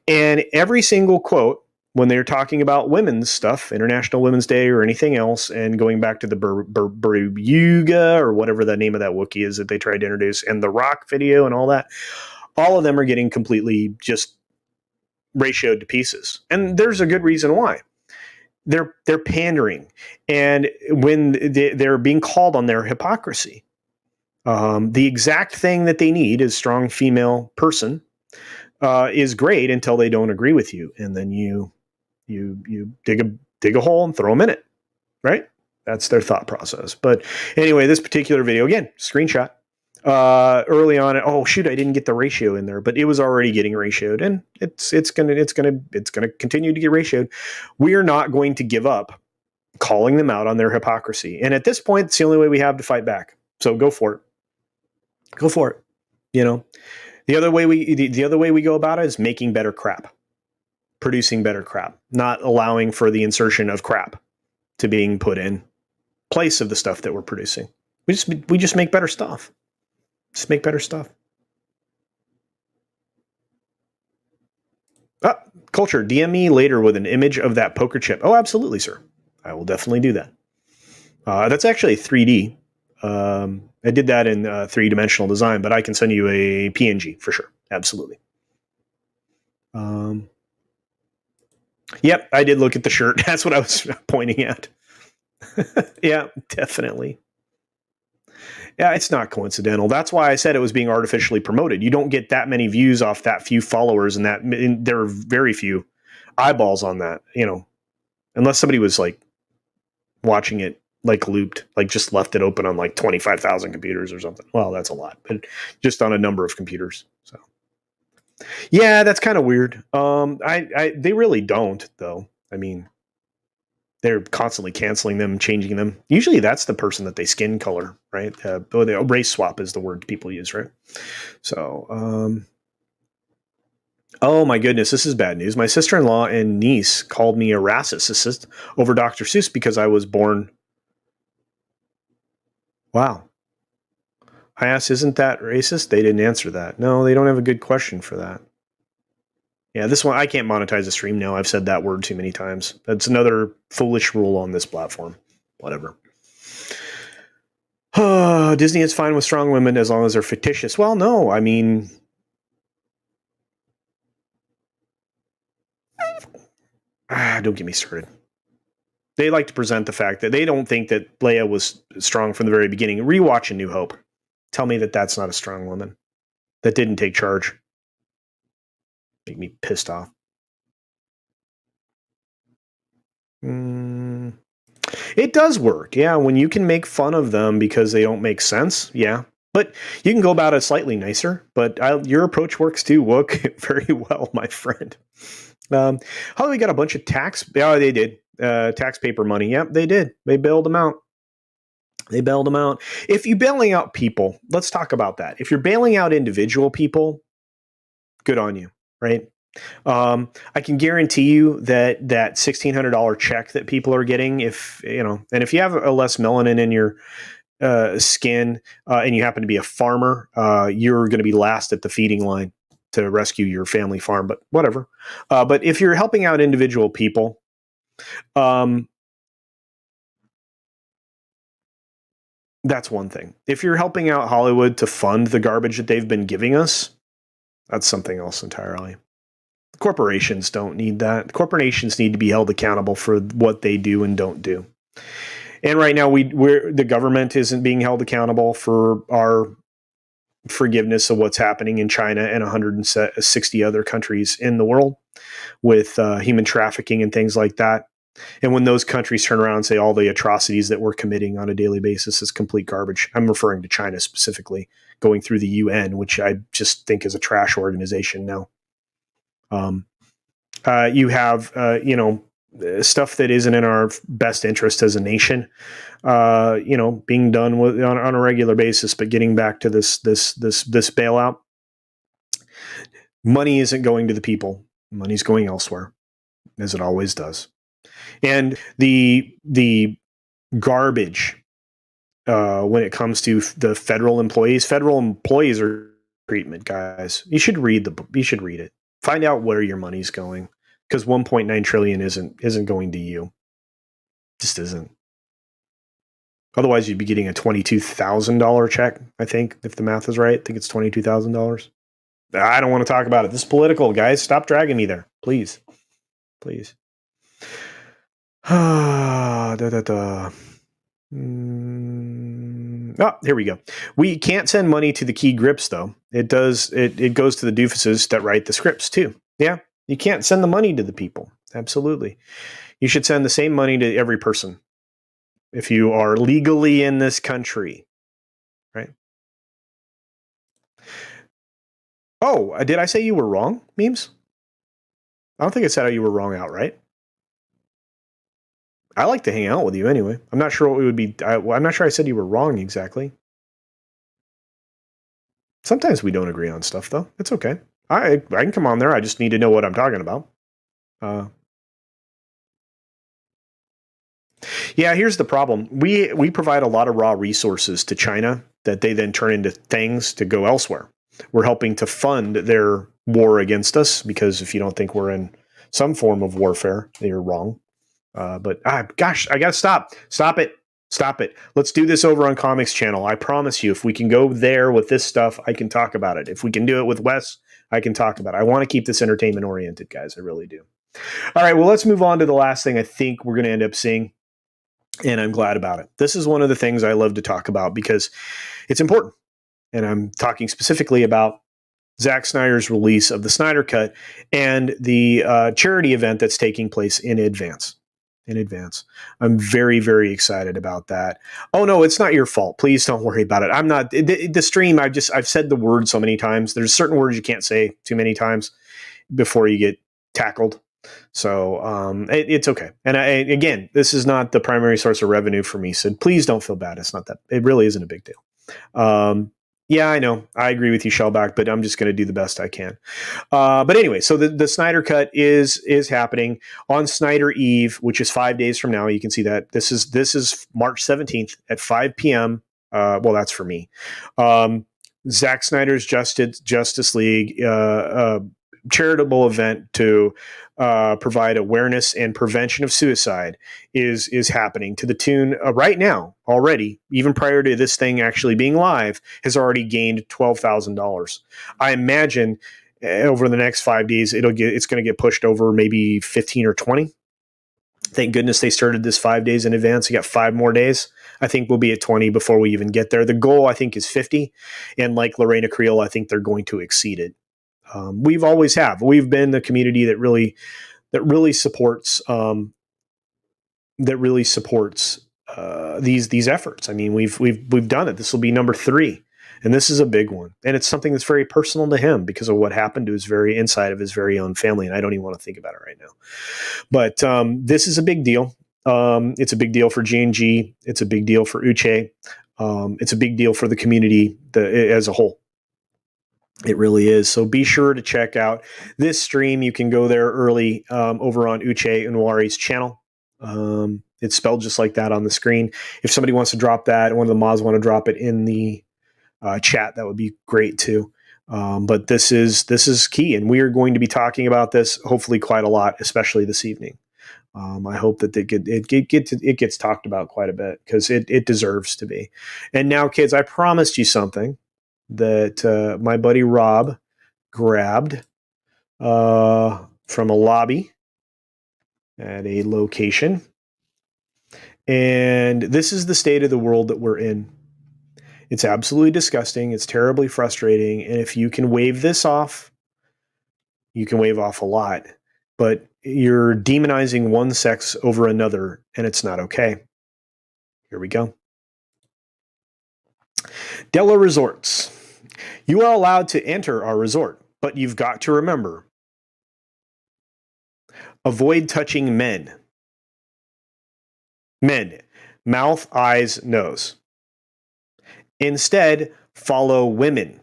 And every single quote, when they're talking about women's stuff, International Women's Day or anything else, and going back to the Beruga or whatever the name of that Wookiee is that they tried to introduce, and the Rock video and all that, all of them are getting completely just ratioed to pieces. And there's a good reason why. They're pandering. And when they're being called on their hypocrisy, the exact thing that they need is strong female person is great until they don't agree with you, and then you dig a hole and throw them in it, right? That's their thought process. But anyway, this particular video, again, screenshot early on. Oh shoot, I didn't get the ratio in there, but it was already getting ratioed, and it's gonna continue to get ratioed. We are not going to give up calling them out on their hypocrisy, and at this point, it's the only way we have to fight back. So go for it. Go for it. The other way we go about it is making better crap, producing better crap, not allowing for the insertion of crap to being put in place of the stuff that we're producing. We just make better stuff. Just make better stuff. Culture, DM me later with an image of that poker chip. Oh, absolutely, sir. I will definitely do that. That's actually 3D. I did that in 3-dimensional design, but I can send you a PNG for sure. Absolutely. Yep, I did look at the shirt. That's what I was pointing at. Yeah, definitely. Yeah, it's not coincidental. That's why I said it was being artificially promoted. You don't get that many views off that few followers, and there are very few eyeballs on that, unless somebody was like watching it like looped, like just left it open on like 25,000 computers or something. Well, that's a lot, but just on a number of computers. So yeah, that's kind of weird. They really don't though. I mean, they're constantly canceling them, changing them. Usually that's the person that they skin color, right? The race swap is the word people use, right? So, oh my goodness, this is bad news. My sister-in-law and niece called me a racist over Dr. Seuss because I was born. Wow. I asked, isn't that racist? They didn't answer that. No, they don't have a good question for that. Yeah, this one, I can't monetize a stream now. I've said that word too many times. That's another foolish rule on this platform. Whatever. Disney is fine with strong women as long as they're fictitious. Well, no, I mean, don't get me started. They like to present the fact that they don't think that Leia was strong from the very beginning. Rewatch A New Hope. Tell me that that's not a strong woman that didn't take charge. Make me pissed off. It does work. Yeah, when you can make fun of them because they don't make sense. Yeah. But you can go about it slightly nicer. But your approach works too, Wook. Very well, my friend. How we got a bunch of tax? Yeah, they did. tax paper money. Yep, they did. They bailed them out. They bailed them out. If you're bailing out people, let's talk about that. If you're bailing out individual people, good on you, right? I can guarantee you that that $1,600 check that people are getting, if you know, and if you have a less melanin in your skin and you happen to be a farmer, you're going to be last at the feeding line to rescue your family farm. But whatever. But if you're helping out individual people, um, that's one thing. If you're helping out Hollywood to fund the garbage that they've been giving us, that's something else entirely. Corporations don't need that. Corporations need to be held accountable for what they do and don't do. And right now, the government isn't being held accountable for our forgiveness of what's happening in China and 160 other countries in the world with human trafficking and things like that. And when those countries turn around and say all the atrocities that we're committing on a daily basis is complete garbage, I'm referring to China specifically, going through the UN, which I just think is a trash organization now. You have, stuff that isn't in our best interest as a nation, being done on a regular basis. But getting back to this bailout, money isn't going to the people. Money's going elsewhere, as it always does. And the garbage when it comes to the federal employees are treatment, guys. You should read it. Find out where your money's going, because 1.9 trillion isn't going to you. Just isn't. Otherwise, you'd be getting a $22,000 check. I think, if the math is right, I think it's $22,000. I don't want to talk about it. This is political, guys. Stop dragging me there, please. Here we go. We can't send money to the key grips, though. It does. It goes to the doofuses that write the scripts too. Yeah, you can't send the money to the people. Absolutely, you should send the same money to every person if you are legally in this country, right? Oh, did I say you were wrong, memes? I don't think I said you were wrong outright. I like to hang out with you anyway. I'm not sure what we would be. I'm not sure I said you were wrong exactly. Sometimes we don't agree on stuff, though. It's okay. I can come on there. I just need to know what I'm talking about. Yeah, here's the problem. We provide a lot of raw resources to China that they then turn into things to go elsewhere. We're helping to fund their war against us, because if you don't think we're in some form of warfare, you're wrong. But gosh, I gotta stop. Stop it. Let's do this over on Comics Channel. I promise you, if we can go there with this stuff, I can talk about it. If we can do it with Wes, I can talk about it. I want to keep this entertainment oriented, guys. I really do. All right, well, let's move on to the last thing I think we're going to end up seeing, and I'm glad about it. This is one of the things I love to talk about because it's important. And I'm talking specifically about Zack Snyder's release of the Snyder Cut and the charity event that's taking place in advance. I'm very, very excited about that. Oh no, it's not your fault. Please don't worry about it. I'm not the stream. I've said the word so many times. There's certain words you can't say too many times before you get tackled. So it's okay. And again, this is not the primary source of revenue for me. So please don't feel bad. It's not that. It really isn't a big deal. Yeah, I know. I agree with you, Shellback, but I'm just going to do the best I can. But anyway, so the Snyder Cut is happening on Snyder Eve, which is 5 days from now. You can see that this is March 17th at 5 p.m. Well, that's for me. Zack Snyder's Justice League charitable event to provide awareness and prevention of suicide is happening to the tune right now already, even prior to this thing actually being live, has already gained $12,000. I imagine over the next 5 days it's going to get pushed over maybe 15 or 20. Thank goodness they started this 5 days in advance. We got 5 more days. I think we'll be at 20 before we even get there. The goal, I think, is 50. And like Lorena Creel, I think they're going to exceed it. We've always have. We've been the community that really supports these efforts. I mean, we've done it. This will be number 3 And this is a big one. And it's something that's very personal to him because of what happened to his very inside of his very own family. And I don't even want to think about it right now. But this is a big deal. It's a big deal for G&G. It's a big deal for Uche. It's a big deal for the community as a whole. It really is. So be sure to check out this stream. You can go there early over on Uche Nwari's channel. It's spelled just like that on the screen. If somebody wants to drop that, one of the mods want to drop it in the chat, that would be great too. But this is key, and we are going to be talking about this hopefully quite a lot, especially this evening. I hope that it gets talked about quite a bit because it deserves to be. And now, kids, I promised you something that my buddy Rob grabbed from a lobby at a location. And this is the state of the world that we're in. It's absolutely disgusting. It's terribly frustrating. And if you can wave this off, you can wave off a lot. But you're demonizing one sex over another, and it's not okay. Here we go. Della Resorts. You are allowed to enter our resort, but you've got to remember, avoid touching men. Men, mouth, eyes, nose. Instead, follow women.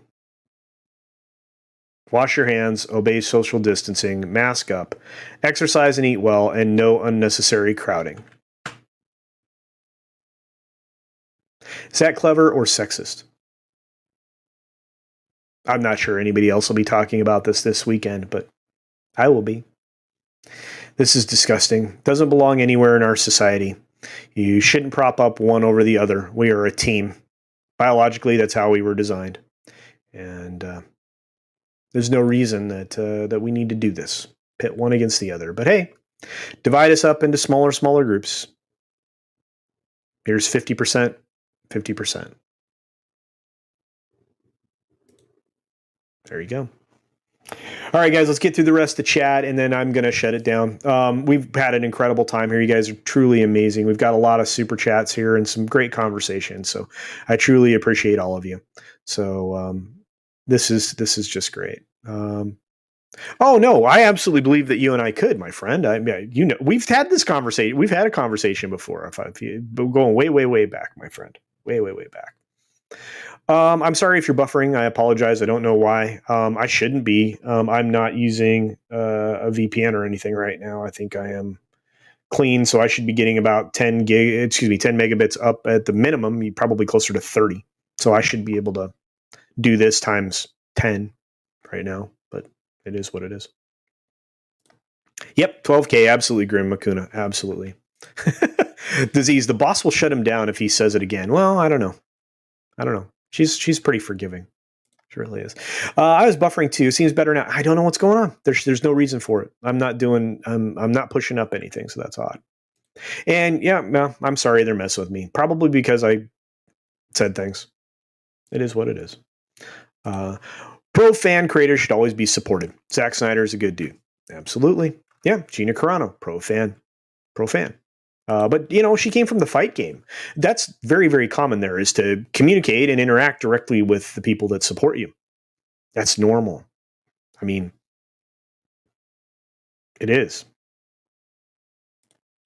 Wash your hands, obey social distancing, mask up, exercise and eat well, and no unnecessary crowding. Is that clever or sexist? I'm not sure anybody else will be talking about this weekend, but I will be. This is disgusting. Doesn't belong anywhere in our society. You shouldn't prop up one over the other. We are a team. Biologically, that's how we were designed. And there's no reason that we need to do this. Pit one against the other. But hey, divide us up into smaller groups. Here's 50%, 50%. There you go. All right, guys, let's get through the rest of the chat, and then I'm going to shut it down. We've had an incredible time here. You guys are truly amazing. We've got a lot of super chats here and some great conversations. So I truly appreciate all of you. So this is just great. Oh no, I absolutely believe that you and I could, my friend. We've had this conversation. We've had a conversation before. If you going way back, my friend, way back. I'm sorry if you're buffering. I apologize. I don't know why. I shouldn't be. I'm not using a VPN or anything right now. I think I am clean, so I should be getting about 10 megabits up at the minimum. Probably closer to 30. So I should be able to do this times 10 right now. But it is what it is. Yep, 12K. Absolutely, Grim Makuna. Absolutely. Disease. The boss will shut him down if he says it again. Well, I don't know. She's pretty forgiving. She really is. I was buffering too. Seems better now. I don't know what's going on. There's no reason for it. I'm not pushing up anything, so that's odd. And yeah, no, I'm sorry they're messing with me. Probably because I said things. It is what it is. Pro fan creators should always be supported. Zack Snyder is a good dude. Absolutely. Yeah, Gina Carano, pro fan. But, she came from the fight game. That's very, very common there, is to communicate and interact directly with the people that support you. That's normal. I mean, it is.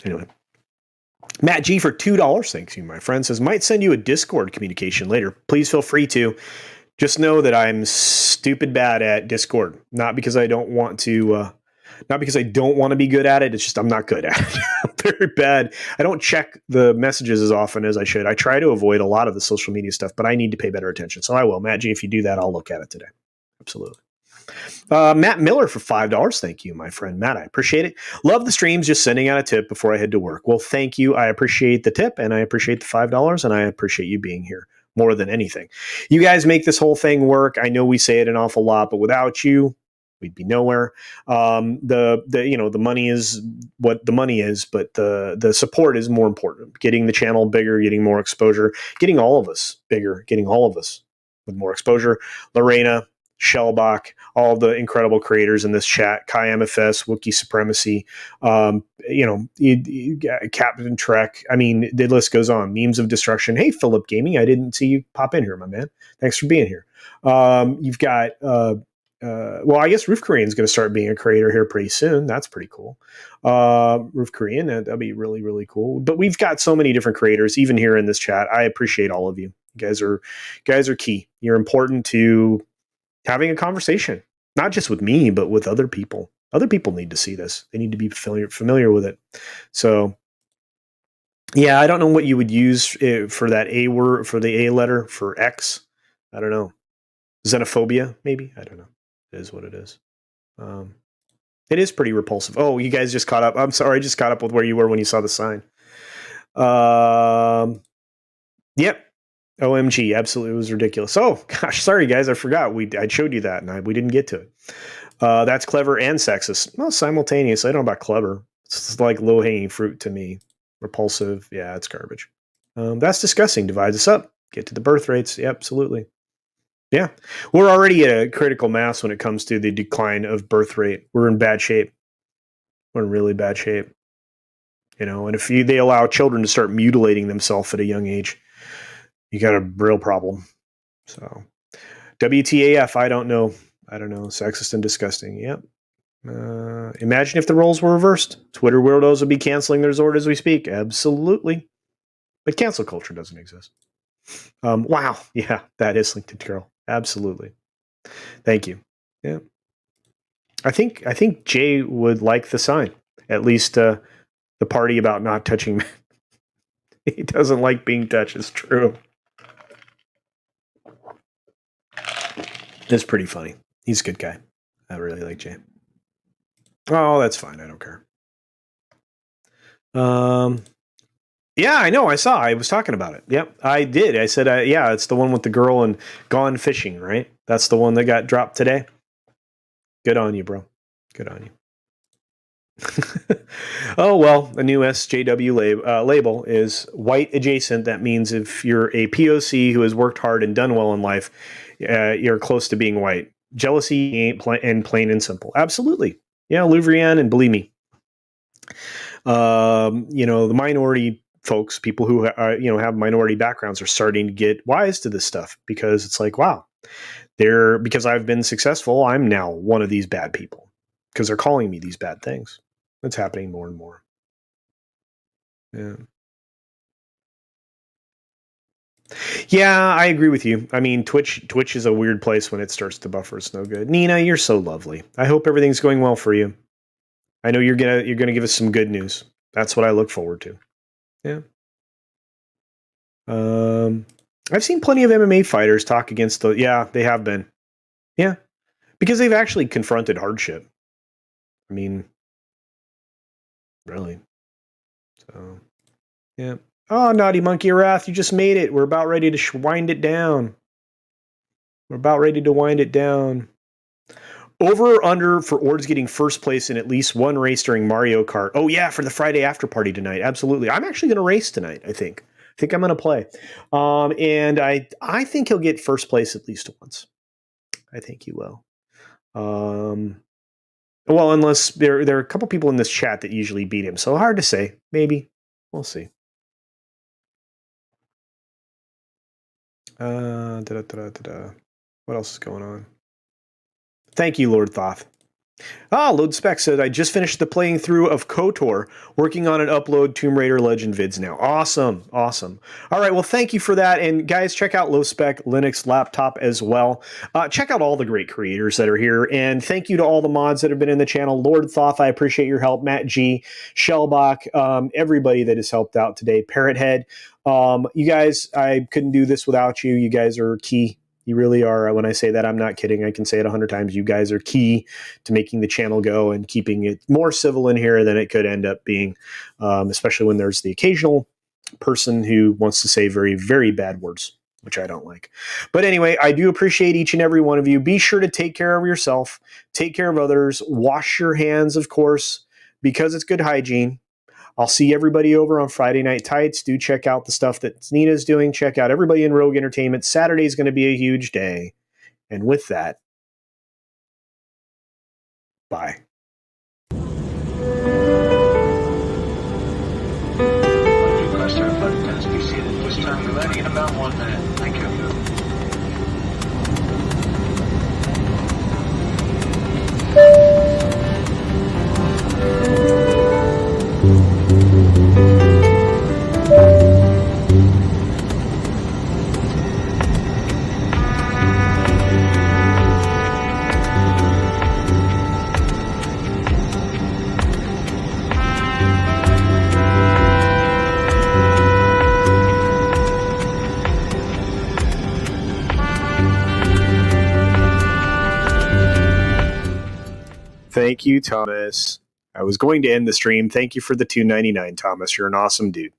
Anyway. Matt G for $2. Thanks you, my friend. Says, might send you a Discord communication later. Please feel free to. Just know that I'm stupid bad at Discord. Not because I don't want to... Not because I don't want to be good at it. It's just I'm not good at it. I'm very bad. I don't check the messages as often as I should. I try to avoid a lot of the social media stuff, but I need to pay better attention. So I will. Matt G, if you do that, I'll look at it today. Absolutely. Matt Miller for $5. Thank you, my friend Matt. I appreciate it. Love the streams. Just sending out a tip before I head to work. Well, thank you. I appreciate the tip, and I appreciate the $5, and I appreciate you being here more than anything. You guys make this whole thing work. I know we say it an awful lot, but without you, we'd be nowhere. The money is what the money is, but the support is more important. Getting the channel bigger, getting more exposure, getting all of us bigger, getting all of us with more exposure. Lorena, Shellbach, all the incredible creators in this chat, Kai MFS, Wookiee Supremacy, Captain Trek. I mean, the list goes on. Memes of Destruction. Hey, Philip Gaming, I didn't see you pop in here, my man. Thanks for being here. You've got, well, I guess Roof Korean's going to start being a creator here pretty soon. That's pretty cool. Roof Korean, that'd be really, really cool. But we've got so many different creators, even here in this chat. I appreciate all of you. You guys are key. You're important to having a conversation, not just with me, but with other people. Other people need to see this. They need to be familiar with it. So, yeah, I don't know what you would use for that A word, for the A letter, for X. I don't know. Xenophobia, maybe? I don't know. It is what it is. It is pretty repulsive. Oh, you guys just caught up. I'm sorry, I just caught up with where you were when you saw the sign. Yep. OMG, absolutely, it was ridiculous. Oh gosh, sorry guys, I forgot. I showed you that, and we didn't get to it. That's clever and sexist. Well, simultaneous. I don't know about clever. It's like low hanging fruit to me. Repulsive. Yeah, it's garbage. That's disgusting. Divides us up. Get to the birth rates. Yeah, absolutely. Yeah, we're already at a critical mass when it comes to the decline of birth rate. We're in bad shape. We're in really bad shape. And if they allow children to start mutilating themselves at a young age, you got a real problem. So, WTAF, I don't know. Sexist and disgusting. Yep. Imagine if the roles were reversed. Twitter weirdos would be canceling their Zord as we speak. Absolutely. But cancel culture doesn't exist. Wow. Yeah, that is LinkedIn Girl. Absolutely. Thank you. Yeah. I think Jay would like the sign. At least the party about not touching. He doesn't like being touched. It's true. It's pretty funny. He's a good guy. I really like Jay. Oh, that's fine. I don't care. Yeah, I know. I saw. I was talking about it. Yep, I did. I said, yeah, it's the one with the girl and Gone Fishing, right? That's the one that got dropped today. Good on you, bro. Good on you. Oh, well, a new SJW label is white adjacent. That means if you're a POC who has worked hard and done well in life, you're close to being white. Jealousy ain't plain and simple. Absolutely. Yeah, Louvrian, and believe me, the minority folks, people who have minority backgrounds, are starting to get wise to this stuff, because it's like, wow, because I've been successful, I'm now one of these bad people because they're calling me these bad things. That's happening more and more. Yeah. Yeah, I agree with you. I mean, Twitch is a weird place when it starts to buffer. It's no good. Nina, you're so lovely. I hope everything's going well for you. I know you're gonna give us some good news. That's what I look forward to. Yeah. I've seen plenty of MMA fighters talk against the. Yeah, they have been. Yeah, because they've actually confronted hardship. I mean, really. So, yeah. Oh, Naughty Monkey Wrath, you just made it. We're about ready to wind it down. Over or under for Ords getting first place in at least one race during Mario Kart. Oh, yeah, for the Friday after party tonight. Absolutely. I'm actually going to race tonight, I think. I think I'm going to play. And I think he'll get first place at least once. I think he will. Well, unless there are a couple people in this chat that usually beat him. So hard to say. Maybe. We'll see. What else is going on? Thank you, Lord Thoth. Load Spec said, I just finished the playing through of KOTOR, working on an upload Tomb Raider Legend vids now. Awesome. All right, well, thank you for that. And guys, check out Low Spec Linux Laptop as well. Check out all the great creators that are here. And thank you to all the mods that have been in the channel. Lord Thoth, I appreciate your help. Matt G, Shellbach, everybody that has helped out today. Parrot Head. You guys, I couldn't do this without you. You guys are key. You really are. When I say that, I'm not kidding. I can say it 100 times. You guys are key to making the channel go and keeping it more civil in here than it could end up being, especially when there's the occasional person who wants to say very, very bad words, which I don't like. But anyway, I do appreciate each and every one of you. Be sure to take care of yourself, take care of others, wash your hands, of course, because it's good hygiene. I'll see everybody over on Friday Night Tights. Do check out the stuff that Nina's doing. Check out everybody in Rogue Entertainment. Saturday is going to be a huge day. And with that, Bye. Request our flight attendants be seated at this time. We're landing in about 1 minute. Thank you. Thank you, Thomas. I was going to end the stream. Thank you for the $2.99, Thomas. You're an awesome dude.